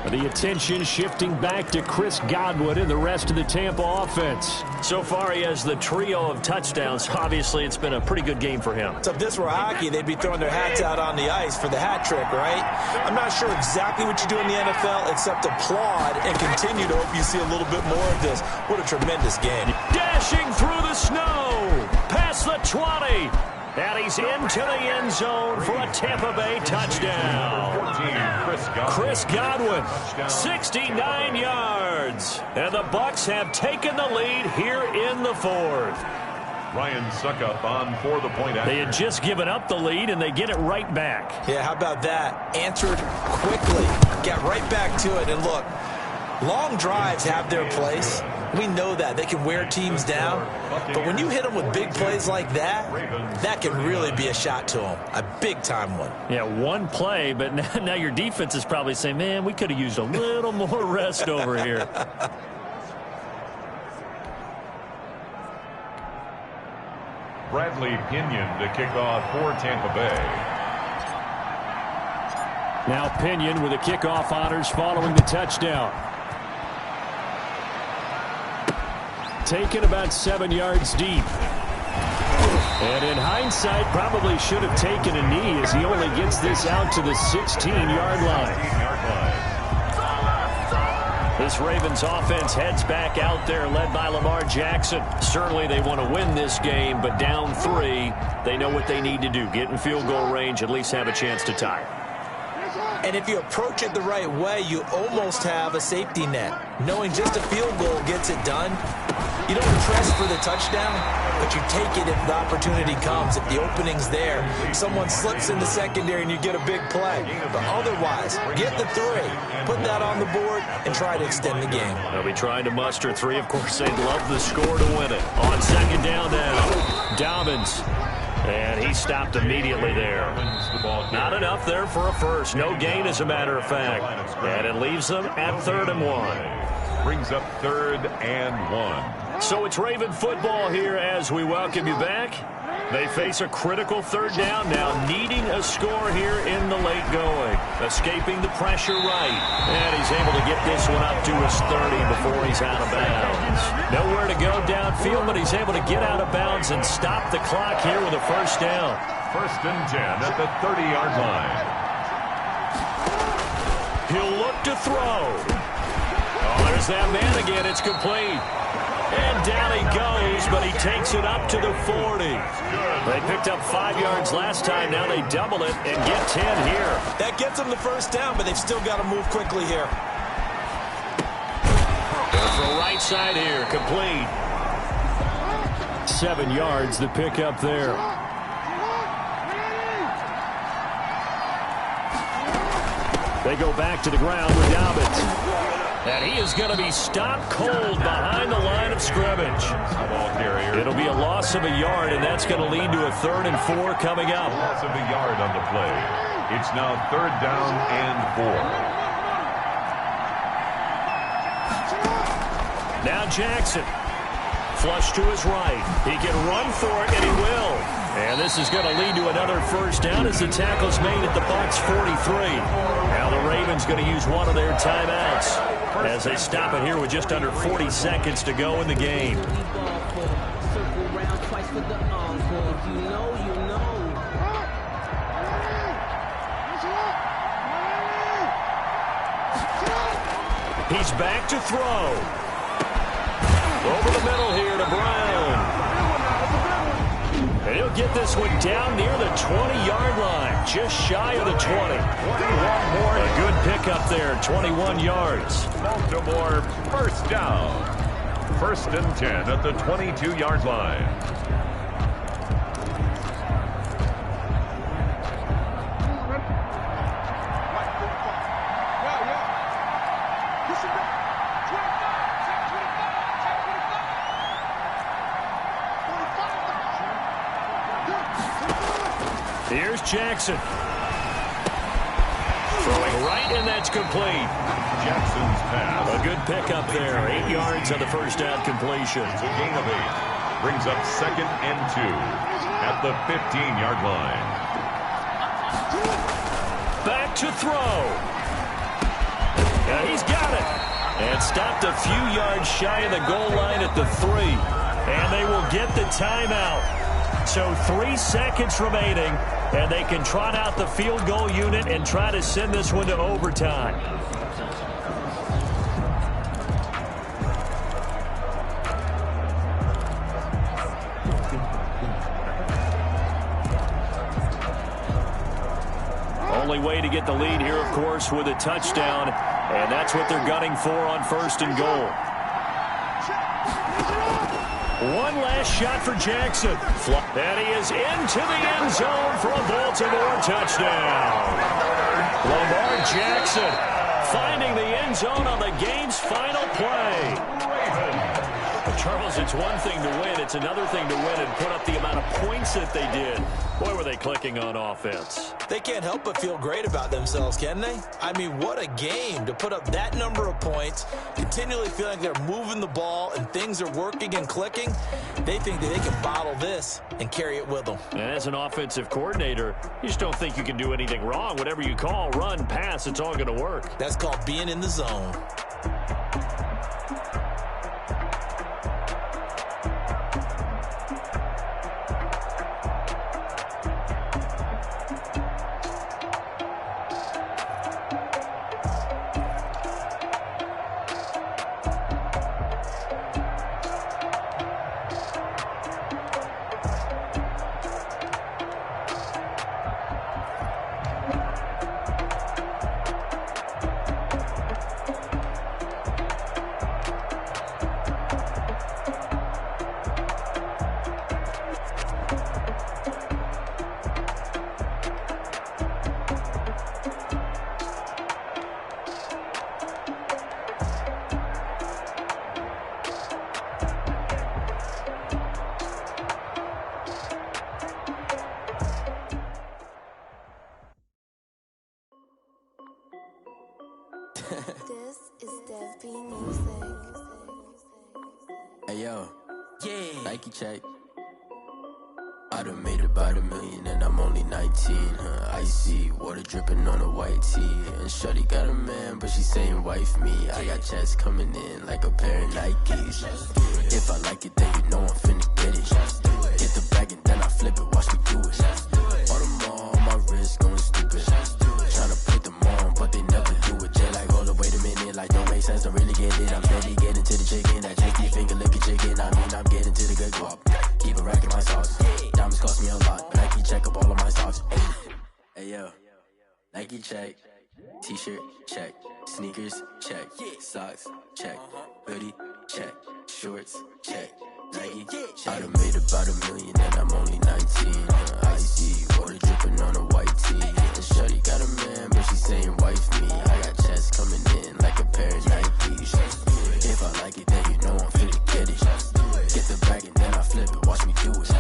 The attention shifting back to Chris Godwin and the rest of the Tampa offense. So far, he has the trio of touchdowns. Obviously, it's been a pretty good game for him. So if this were hockey, they'd be throwing their hats out on the ice for the hat trick, right? I'm not sure exactly what you do in the NFL except applaud and continue to hope you see a little bit more of this. What a tremendous game. Dashing through the snow, past the 20. And he's into the end zone for a Tampa Bay touchdown. 14, Chris Godwin, 69 yards. And the Bucs have taken the lead here in the 4th. Ryan Suckup on for the point after. They had just given up the lead, and they get it right back. Yeah, how about that? Answered quickly. Get right back to it. And look, long drives have their place. We know that. They can wear teams down. But when you hit them with big plays like that, that can really be a shot to them. A big-time one. Yeah, one play, but now your defense is probably saying, man, we could have used a little more rest over here. Bradley Pinion to kick off for Tampa Bay. Now Pinion with the kickoff honors following the touchdown. taken about 7 yards deep. And in hindsight, probably should have taken a knee as he only gets this out to the 16-yard line. This Ravens offense heads back out there, led by Lamar Jackson. Certainly they want to win this game, but down 3, they know what they need to do. Get in field goal range, at least have a chance to tie it. And if you approach it the right way, you almost have a safety net. Knowing just a field goal gets it done. You don't press for the touchdown, but you take it if the opportunity comes. If the opening's there, someone slips in the secondary and you get a big play. But otherwise, get the 3, put that on the board, and try to extend the game. They'll be trying to muster 3. Of course, they'd love the score to win it. On second down now, Dobbins. And he stopped immediately there. Not enough there for a first. No gain, as a matter of fact. And it leaves them at 3rd and 1. Brings up 3rd and 1. So it's Raven football here as we welcome you back. They face a critical 3rd down now, needing a score here in the late going. Escaping the pressure right. And he's able to get this one up to his 30 before he's out of bounds. Nowhere to go downfield, but he's able to get out of bounds and stop the clock here with a first down. 1st and 10 at the 30-yard line. He'll look to throw. Oh, there's that man again. It's complete. And down he goes, but he takes it up to the 40. They picked up 5 yards last time. Now they double it and get 10 here. That gets them the first down, but they've still got to move quickly here. For right side here, complete. 7 yards, the pickup there. They go back to the ground with Dobbins. And he is going to be stopped cold behind the line of scrimmage. It'll be a loss of a yard, and that's going to lead to a 3rd and 4 coming up. Loss of a yard on the play. It's now 3rd down and 4. Now Jackson. Flush to his right. He can run for it, and he will. And this is going to lead to another first down as the tackle's made at the Bucs 43. Now the Ravens going to use one of their timeouts as they stop it here with just under 40 seconds to go in the game. He's back to throw. Over the middle here to Brown. And he'll get this one down near the 20-yard line, just shy of the 20. A good pickup there, 21 yards. Baltimore first down. 1st and 10 at the 22-yard line. Here's Jackson. Throwing right, and that's complete. Jackson's pass. A good pickup there. 8 yards on the first down completion. It's a gain of 8. Brings up 2nd and 2 at the 15-yard line. Back to throw. And he's got it. And stopped a few yards shy of the goal line at the 3. And they will get the timeout. So 3 seconds remaining, and they can trot out the field goal unit and try to send this one to overtime. Only way to get the lead here, of course, with a touchdown, and that's what they're gunning for on 1st and goal. One last shot for Jackson. And he is into the end zone for a Baltimore touchdown. Lamar Jackson finding the end zone on the game's final play. Charles, it's one thing to win. It's another thing to win and put up the amount of points that they did. Boy, were they clicking on offense. They can't help but feel great about themselves, can they? I mean, what a game to put up that number of points, continually feeling they're moving the ball and things are working and clicking. They think that they can bottle this and carry it with them. And as an offensive coordinator, you just don't think you can do anything wrong. Whatever you call, run, pass, it's all going to work. That's called being in the zone. Hey yo, yeah. Nike check. I done made about $1 million and I'm only 19. Icy water dripping on a white tee. And shorty got a man, but she saying wife me. I got checks coming in like a pair of Nikes. If I like it, then you know I'm finna get it. Hit the bag and then I flip it, watch me do it. All them on my wrist going stupid. Tryna put them on, but they never do it. Jay like, hold up, wait a minute, like don't make sense, don't really get it. I'm steady getting to the chicken, that tricky finger licking chicken. I mean, I'm getting to the good guap. Keep a rack in my sauce. Diamonds cost me a lot, but Nike check up all of my socks. Hey yo, Nike check. T-shirt check. Sneakers check. Socks check. Hoodie check. Shorts check. Nike check. I done made about $1 million and I'm only 19. Icy water dripping on a white tee. And shorty got a man, but she saying wife me. I got checks coming in like a pair of Nikes. If I like it, then you know I'm finna get it. Get the bag and then I flip it, watch me do it.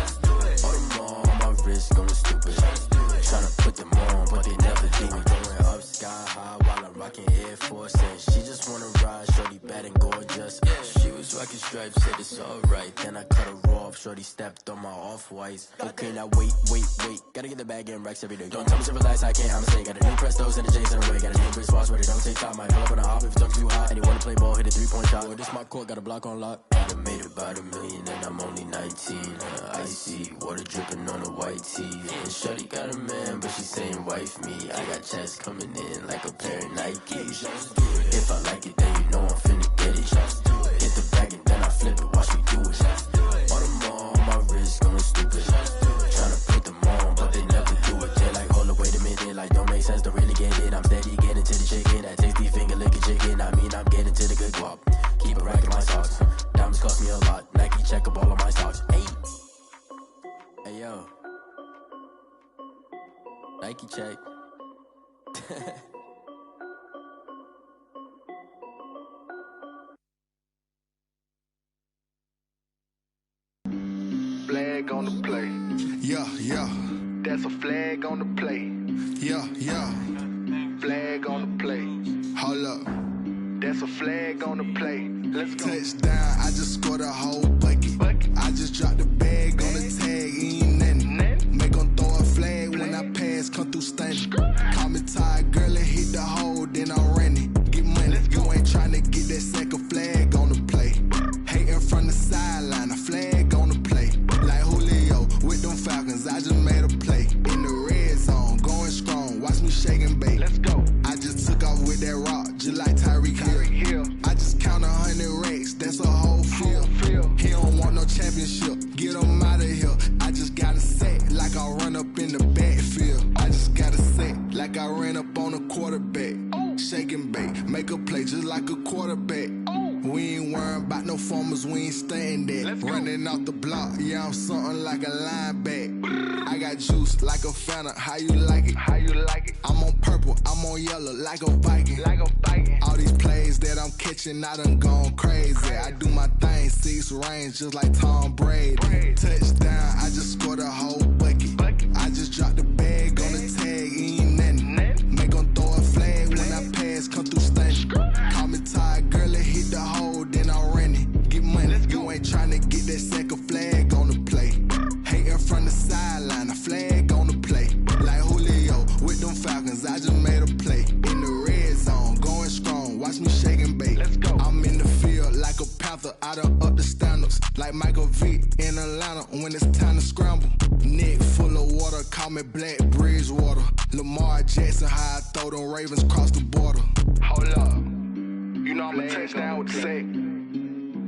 All them on my wrist going stupid. Tryna put them on, but they never do it. Going up sky high while I'm rocking Air Force. And she just wanna ride, shorty bad and gorgeous. She was rocking stripes, said it's alright. Then I cut her off, shorty stepped on my off-whites. Okay, now wait. Gotta get the bag and racks every day. Don't tell me to relax, I can't, I'ma say. Got a new Prestos and a J's in the way. Got a new Chris Foss, but it don't take time. Might pull up on a hop if it talks too hot. And you wanna play ball, hit a 3-point shot. Or this my court, got a block on lock. I done made about $1 million and I'm only 19. Icy water dripping on a white tee. And shorty got a man, but she saying wife me. I got checks coming in like a pair of Nikes. If I like it, then you know I'm finna get it. Hit the bag and then I flip it, watch me do it. All them on my wrist going stupid. Tryna put them on, but they never do it. They're like, hold up, wait a minute, like don't make sense, don't really get it. I'm steady getting to the chicken, that tasty finger licking chicken. I mean, I'm getting to the good guap. Keep a rack in my socks. Diamonds cost me a lot. Nike check up all of my socks. Hey yo, Nike check. Flag on the play. Yeah. That's a flag on the play. Yeah. Flag on the play. Hold up. That's a flag on the play. Let's go. Touchdown, I just scored a whole bucket. I just dropped the bag on the tag, ain't nothing. Make 'em throw a flag when I pass, come through stunning. Call me tired, girl, and hit the hole, then I'm running. Get money, you ain't tryna get that second flag on the play. Hating from the sideline, a flag on the play. Like Julio with them Falcons, I just made a play. In the red zone, going strong, watch me shake and bake. Let's go. I just took off with that rock, just like Tyreek Hill. I just count 100 racks, that's a whole field. He don't want no championship, get him out of here. I just gotta set like I run up in the backfield. I just gotta set like I ran up on a quarterback. Shake and bake, make a play just like a quarterback. We ain't worrying about no formers, we ain't staying there. Running off the block, yeah, I'm something like a linebacker. I got juice like a Fanta, how you like it? I'm on purple, I'm on yellow like a Viking. All these plays that I'm catching, I done gone crazy. I do my thing, 6 range just like Tom Brady. Touchdown, I just scored a whole bucket. I just dropped the bag on the tag, ain't nothing. Make 'em throw a flag when I pass, come through stunning. Call me tired, girl, and hit the hole, then I'm running. Get money, you ain't tryna get that second flag on the play. Hating from the sideline, a flag on the play. Like Julio with them Falcons, I just made a play. In the red zone, going strong, watch me shake and bake. Let's go. I'm in the field like a Panther, I done up the standards. Like Michael Vick in Atlanta when it's time to scramble. Neck full of water, call me Black Bridgewater. Lamar Jackson, how I throw them Ravens cross the border. Hold up. You know I'm a touchdown with the sack.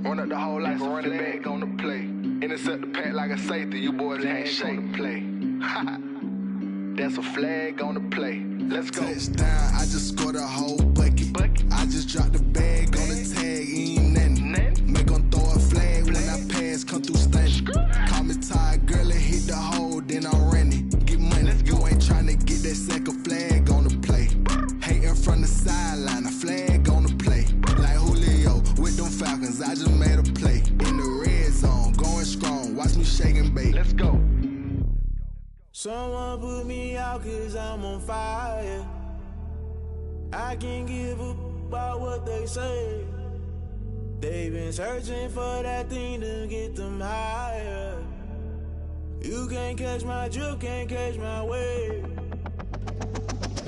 Run up the whole like a running back on the play. Intercept the pack like a safety, you boys ain't shake the play. That's a flag on the play. Let's go. Touchdown, I just scored a whole bucket. I just dropped the bag on the tag, ain't nothing. Make 'em throw a flag when I pass, come through stunning. Call me tired, girl, and hit the hole, then I'm running. Get money, you ain't tryna get that second flag on the play. Hating from the sideline, a flag on the play. Like Julio with them Falcons, I just made a play. In the red zone, going strong, watch me shake and bake. Let's go. Someone put me out 'cause I'm on fire. I can't give up about what they say. They've been searching for that thing to get them higher. You can't catch my drift, can't catch my wave.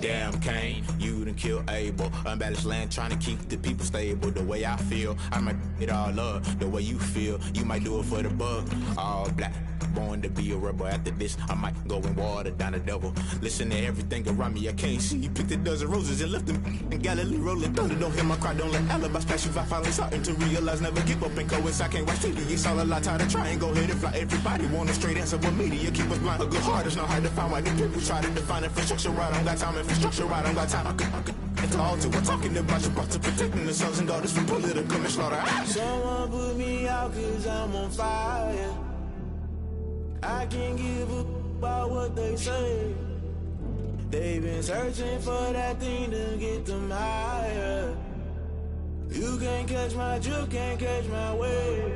Damn, Kane, you done killed Abel. Unbalanced land, trying to keep the people stable. The way I feel, I might it all up. The way you feel, you might do it for the bug. All black, born to be a rebel. After this, I might go and water down the devil. Listen to everything around me, I can't see. You picked a dozen roses and left them in Galilee rolling thunder. Don't hear my cry, don't let alibis pass you. I finally starting to realize, never give up and coincide. Can't watch TV, it's all a lot. Tired of trying, go ahead and fly. Everybody want a straight answer, what media keep us blind. A good heart is not hard to find. Why do people try to define infrastructure right? I don't got time, infrastructure right, I don't got time. I could it's all to we're talking about your to protecting the sons and daughters from political manslaughter. Someone put me out cause I'm on fire. I can't give up about what they say. They've been searching for that thing to get them higher. You can't catch my drift, can't catch my wave.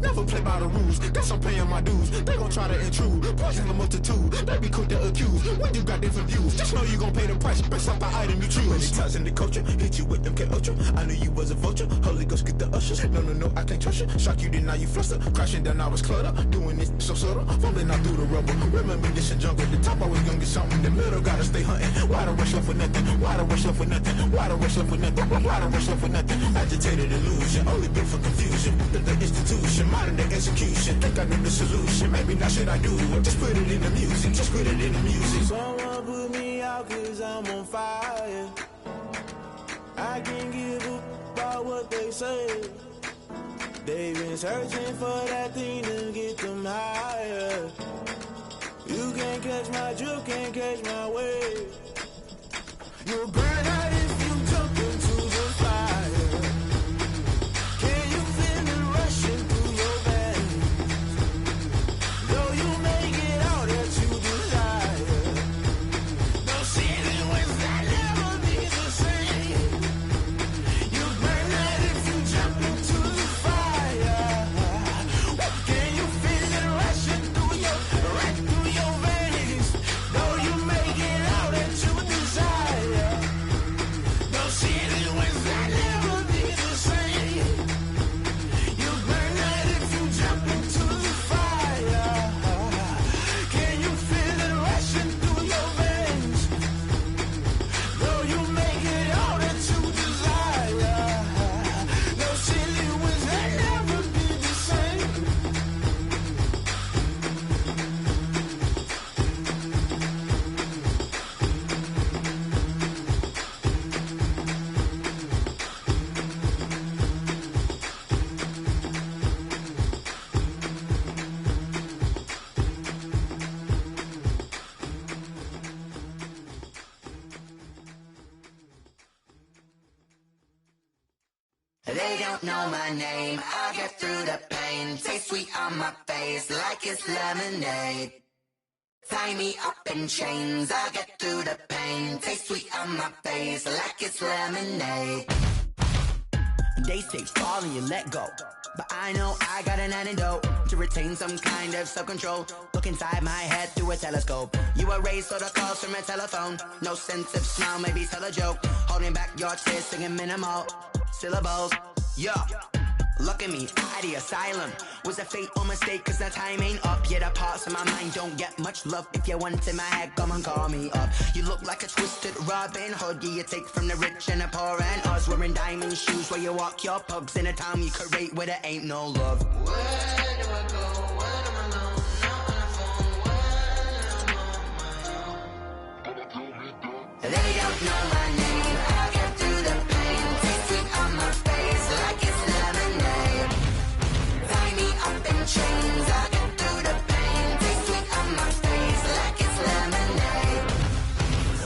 Never play by the rules, guess I'm paying my dues. They gon' try to intrude, poison the multitude. They be quick to accuse, when you got different views. Just know you gon' pay the price, based off the item you choose. Many times in the culture, hit you with them K-Ultra. I knew you was a vulture, Holy Ghost get the ushers. No, I can't trust you. Shock you, then now you fluster. Crashing down, I was clutter. Doing this so subtle, falling out through the rubble. Remember this in jungle, the top always gonna get something. In the middle, gotta stay hunting. Why the rush left with nothing? Why the rush left with nothing? Why the rush left with nothing? Why the rush left with nothing? Agitated illusion, only built for confusion. The institution, modern day execution. Think I know the solution, maybe not should I do it. Just put it in the music, just put it in the music. Someone put me out cause I'm on fire. I can't give up about what they say. They've been searching for that thing to get them higher. You can't catch my drift, can't catch my wave. You'll burn out if you jump into the fire. Can you feel it rushing through your veins? Though you make it all that you desire. No ceiling wins that never be the same. You burn out if you jump into the fire. Can you feel it rushing through your veins? Though you make it all that you desire. No ceiling wins that never be the same. You burn out if you jump into the fire. Can you feel it rushing through your veins? Though you make it all that you desire. No ceiling wins that never be the same. They don't know my name, I get through the pain. Taste sweet on my face like it's lemonade. Tie me up in chains, I get through the pain. Taste sweet on my face like it's lemonade. They say fall and you let go, but I know I got an antidote to retain some kind of self-control. Look inside my head through a telescope. You erase all the calls from a telephone. No sense of smile, maybe tell a joke. Holding back your tears, singing minimal syllables. Yo, look at me, out of the asylum. Was a fate or mistake, cause the time ain't up. Yeah, the parts of my mind don't get much love. If you want in my head, come and call me up. You look like a twisted Robin Hood. Yeah, you take from the rich and the poor and us. Wearing diamond shoes where you walk your pugs in a town you create where there ain't no love. Where do I go when I'm alone? Not on the phone when I'm on my own. They don't know my name, I get through the pain. Taste sweet on my face like it's lemonade. Tie me up in chains, I get through the pain. Taste sweet on my face like it's lemonade.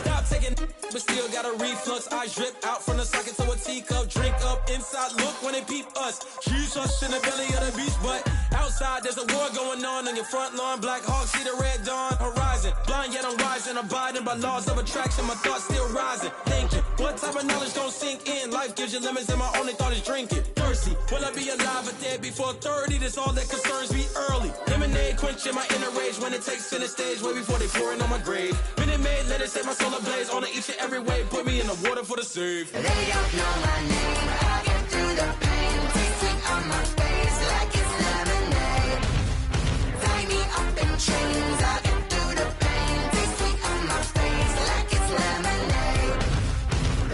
Stop taking but still got a reflux. I drip out from the socket to a teacup. Drink up inside, look when they peep us. Jesus in the belly of the beast, but outside there's a war going on your front lawn. Black Hawk, see the red dawn horizon. Blind yet I'm rising, abiding by laws of attraction. My thoughts still rising. Thinking, what type of knowledge gon' sink in? Life life gives you lemons and my only thought is drinking. Thirsty, will I be alive or dead before 30? That's all that concerns me early. Lemonade quenching my inner rage when it takes center stage way before they pouring on my grave. Minute Maid, let it set my soul ablaze on each and every way. Put me in the water for the save. They don't know my name. I get through the pain. Taste sweet on my face like it's lemonade. Tie me up in chains. I get through the pain. Taste sweet on my face like it's lemonade.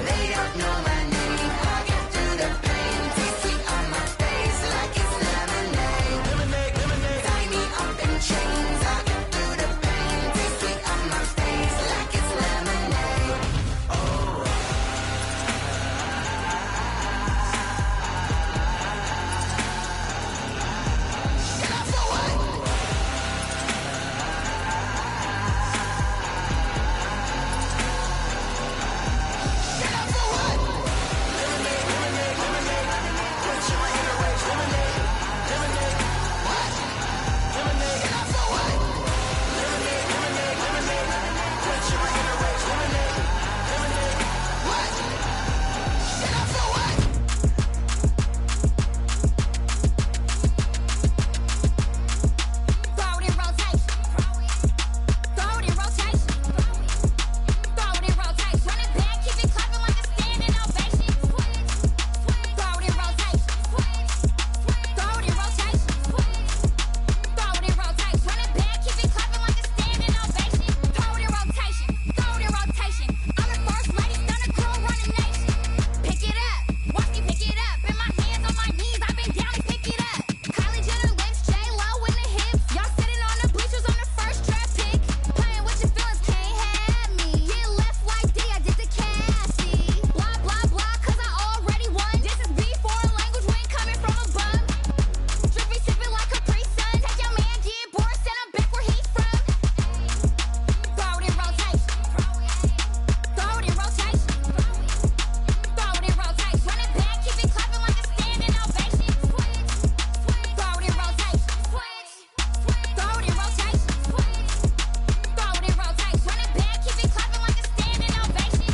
They don't know my name. I get through the pain. Taste sweet on my face like it's lemonade. Lemonade, lemonade. Tie me up in chains. I get through the pain. Taste sweet on my face like it's lemonade. Oh. Shut up for what? Shut up for what? Lemonade, lemonade, lemonade. Quenching my inner rage. Lemonade, lemonade. What? Lemonade. Shut up for what? Lemonade, lemonade, lemonade. Quenching my inner rage. Lemonade, lemonade. What? Shut up for what? Throw it in rotation. Throw it in rotation. Throw it in rotation. Run it back, keep it clapping like a standing ovation. Throw it in rotation. Throw it in rotation. Throw it in rotation. Run it back, keep it clapping like a standing ovation. Throw it in rotation. Throw it in rotation. I'm the first lady, stunner girl, running nation. Pick it up, watch me pick it up. In my hands, on my knees, I've been down to pick it up. Kylie Jenner lips, J-Lo in the hips. Y'all sitting on the bleachers on the first draft pick. Playing with your feelings, can't have me. Get left like D, I did the Cassie. Blah, blah, blah, cause I already won. This is B, foreign language, we ain't coming from a bum. Drippy, sipping like Capri Sun. Take your man, get bored, send him back where he's from. Throw it in rotation. Throw it in rotation. Throw it in rotation. Run it back, keep it clapping like a standing ovation. Throw it in rotation. Throw it in rotation. Throw it in rotation. Run it back, keep it clapping like a standing ovation.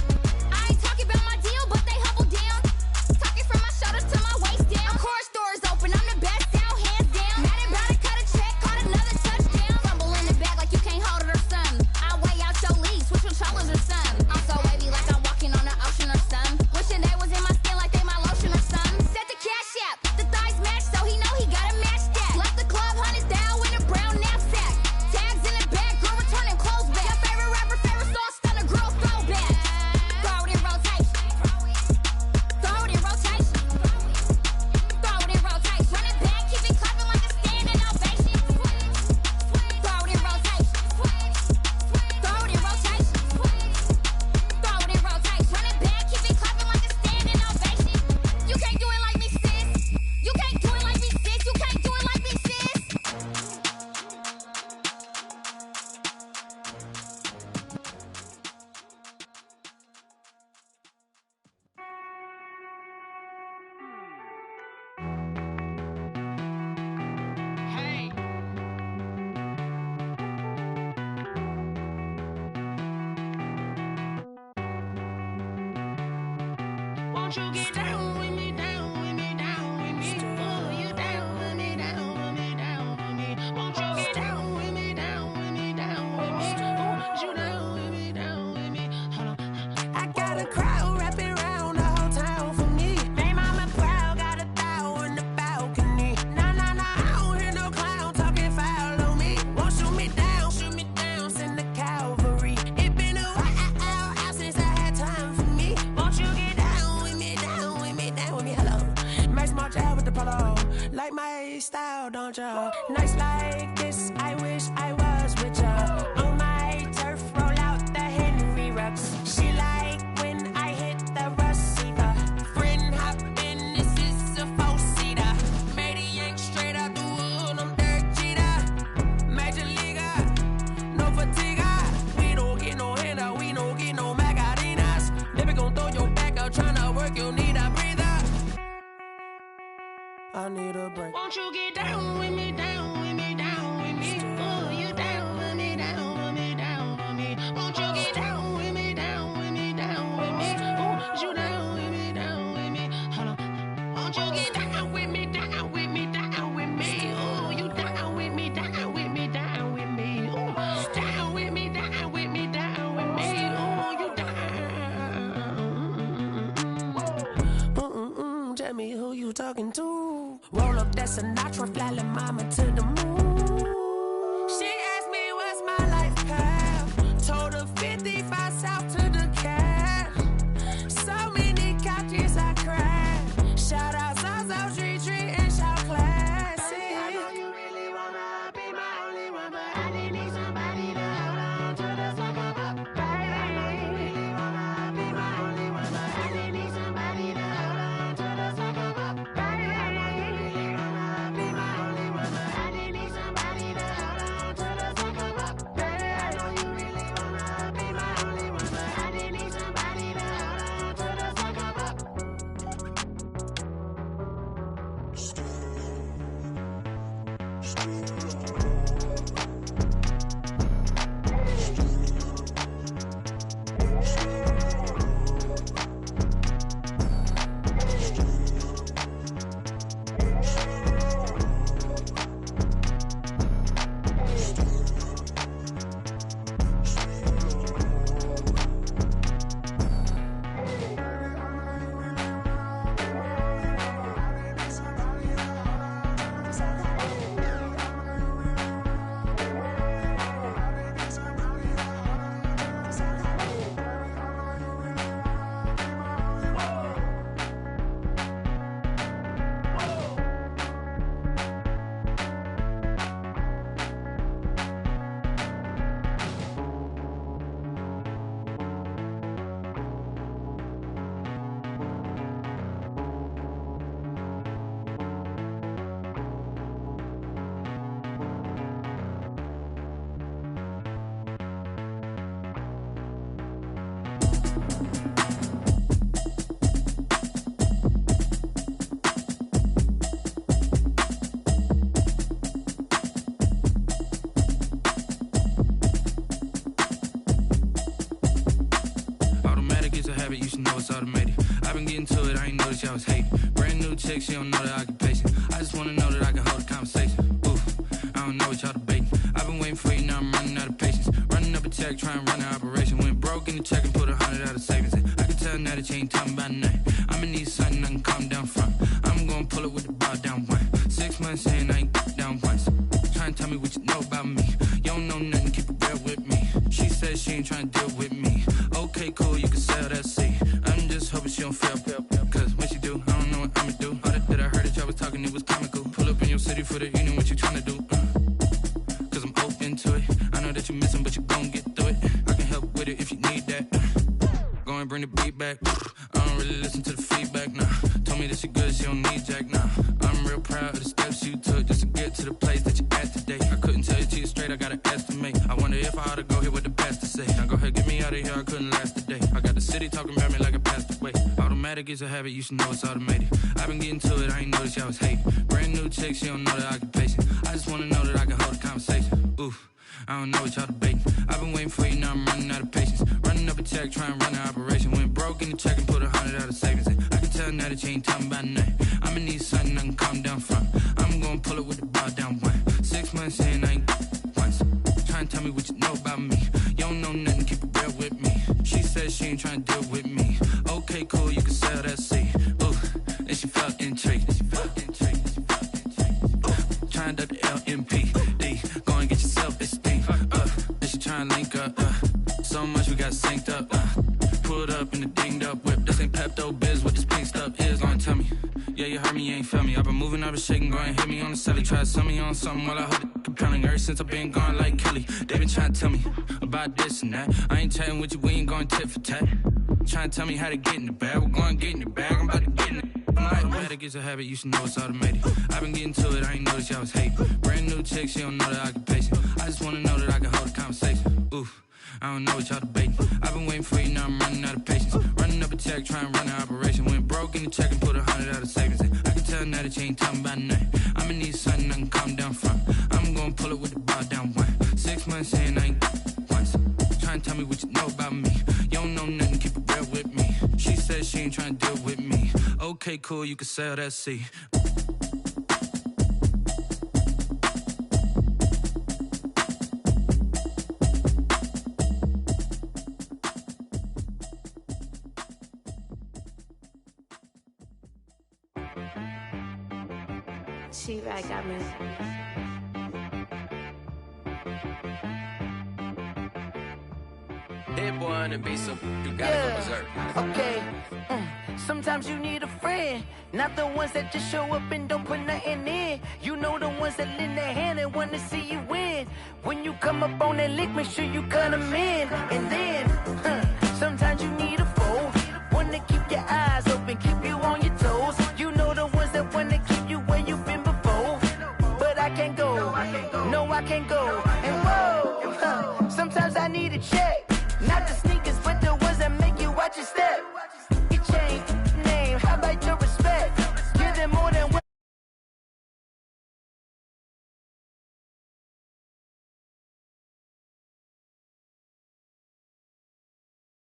I ain't talking about my deal, but they humble down. Talking from my shoulders to my waist down. Course doors open, I'm the best out, hands down. Mad about it, cut a check, caught another touchdown. Fumble in the bag like you can't hold it or something. I weigh out your league, switch with cholas or something. I'm so wavy like I'm walking on the ocean or something. Wishing they was in my skin like they my lotion or something. Set the cash app, the thighs match, so he know he gotta match that. Left the club, hundreds down in a brown knapsack. Tags in the bag, girl returning clothes back. Your favorite rapper, favorite song, stunner girl throwback. Throw it in rotation. Throw it in rotation. Throw it in rotation. Run it back, keep it clapping like a standing ovation. Throw it in rotation. Throw it in rotation. Throw it in rotation. Run it back, keep it clapping like a standing ovation. You can't do it like me, sis. You can't do it like me, sis. You can't do it like me, sis. Hey. Won't you get down with me, down with me, down with me? Oh, you down with me, down with me, down with me. Won't you get down with me, down with me, down with me? Oh, you down with me, down with me? Hold on. I got a crowd wrapping around the whole town for me. Made mama proud, got a thou on the balcony. Nah, nah, nah, I don't hear no clown talking foul on me. Won't shoot me down, send the cavalry. It been a while since I had time for me. Won't you get down with me, down with me, down with me? Hello. Max March out with the polo. Like my style, don't ya? Nights like this, I wish I was with ya. On my turf, roll out the Henry Rux. She like when I hit the receiver. Friend hop in, this is a four-seater. Made a yank straight out the wood, I'm Derek Jeter. Major leaguer, no fatigue. We don't get no handout, we don't get no Macarinas. Baby gon' throw your back out, tryna work, you need a breather. I need a break. Won't you get down with me, down with me, down with me? Oh, you down with me, down with me, down with me? Won't you get down with me, down with me, down with me? Oh, you down with me, down with me? me who you talking to. Roll up that Sinatra, fly like mama to the moon. She asked me what's my life path. Told her 55 south to the cat. So many couches I cried. Shout out Zazo, Tree Tree, and shout classic. I know you really wanna be my only one, but I didn't need somebody to hold on to the sucker up, baby. I know you really wanna be my only one, but I didn't need somebody to hold on to the sucker up, baby. I know you really wanna be my only one, but I didn't need somebody to hold on to the sucker up, baby. I know you really wanna be my only one, but I didn't need somebody to hold on to the sucker up. Automatic is a habit, you should know it's automated. I've been getting to it, I ain't noticed y'all was hating. Brand new chick, she don't know the occupation. I just wanna know that I can hold a conversation. Oof, I don't know what y'all debating. I've been waiting for you, now I'm running out of patience. Running up a check, trying to run an operation. Went broke in the check and put 100 out of savings in. I can tell now that you ain't talking about nothing. I'ma need something I can calm down from. I'm gonna pull it with the bar down one. 6 months in, I ain't down once. Trying to tell me what you know about me. You don't know nothing, keep it real with me. She said she ain't trying to deal with me. Okay, cool, you can sell that seat. I'm just hoping she don't fail. Cause when she do, I don't know what I'ma do. All that I heard that y'all was talking, it was comical. Pull up in your city for the evening, what you trying to do? Cause I'm open to it. I know that you missing, but you gon' get through it. I can help with it if you need that. Go and bring the beat back. I don't really listen to the feedback, nah. Told me that she good, she don't need jack, nah. I'm real proud of the steps you took just to get to the place that you're at today. I couldn't tell you to you straight, I gotta estimate. I wonder if I ought to go here with the best to say. Now go ahead, get me out of here, I couldn't last a day. I got the city talking about me like I passed away. Automatic is a habit, you should know it's automated. I've been getting to it, I ain't noticed y'all was hating. Brand new chick, she don't know the occupation. I just wanna know that I can hold a conversation. Oof, I don't know what y'all debating. I've been waiting for you, now I'm running out of patience. Running up a check, trying to run an operation. Went broke in the check and put 100 out of savings in. I can tell now that you ain't talking about nothing. I'ma need something I can calm down from. I'm gonna pull it with the bar down one. 6 months in, I ain't once. Trying to tell me what you know about me. You don't know nothing, keep it real with me. She said she ain't trying to deal with me. Okay, cool, you can sell that seat. Ooh, and she felt intrigued. Trying to the LMPD. Go and get your self-esteem. And she trying to link up. So much we got synced up. Pulled up in the dinged up whip. This ain't Pepto-Biz, what this pink stuff is. Gonna tell me. Yeah, you heard me, you ain't felt me. I've been moving, I've been shaking, go and hit me on the celly. Try to sell me on something while I hold it compelling. Ever since I've been gone like Kelly, they been trying to tell me about this and that. I ain't chatting with you, we ain't going tit for tat. Trying to tell me how to get in the bag. We're going to get in the bag, I'm about to get in it. Automatic is a habit, you should know it's automated. I've been getting to it, I ain't noticed y'all was hating. Brand new chick, she don't know the occupation. I just wanna know that I can hold a conversation. Oof, I don't know what y'all debating. I've been waiting for you, now I'm running out of patience. Running up a check, trying to run an operation. Went broke in the check and put 100 out of savings in. I can tell now that you ain't talking about nothing. I'ma need something I can calm down from. I'm gonna pull it with the bar down one. 6 months in, I ain't once. Trying to tell me what you know about me. You don't know nothing, keep it real with me. She said she ain't trying to deal with me. Okay, cool, you can sell that seat. She-Rag got me. That boy on the beat, so you gotta go berserk. Okay. Sometimes you need a friend, not the ones that just show up and don't put nothing in. You know the ones that lend their hand and want to see you win. When you come up on that lick, make sure you cut them in. And then, sometimes you need a foe, one to keep your eyes open, keep you on your toes. You know the ones that want to keep you where you've been before. But I can't go, no I can't go. And whoa, sometimes I need a check.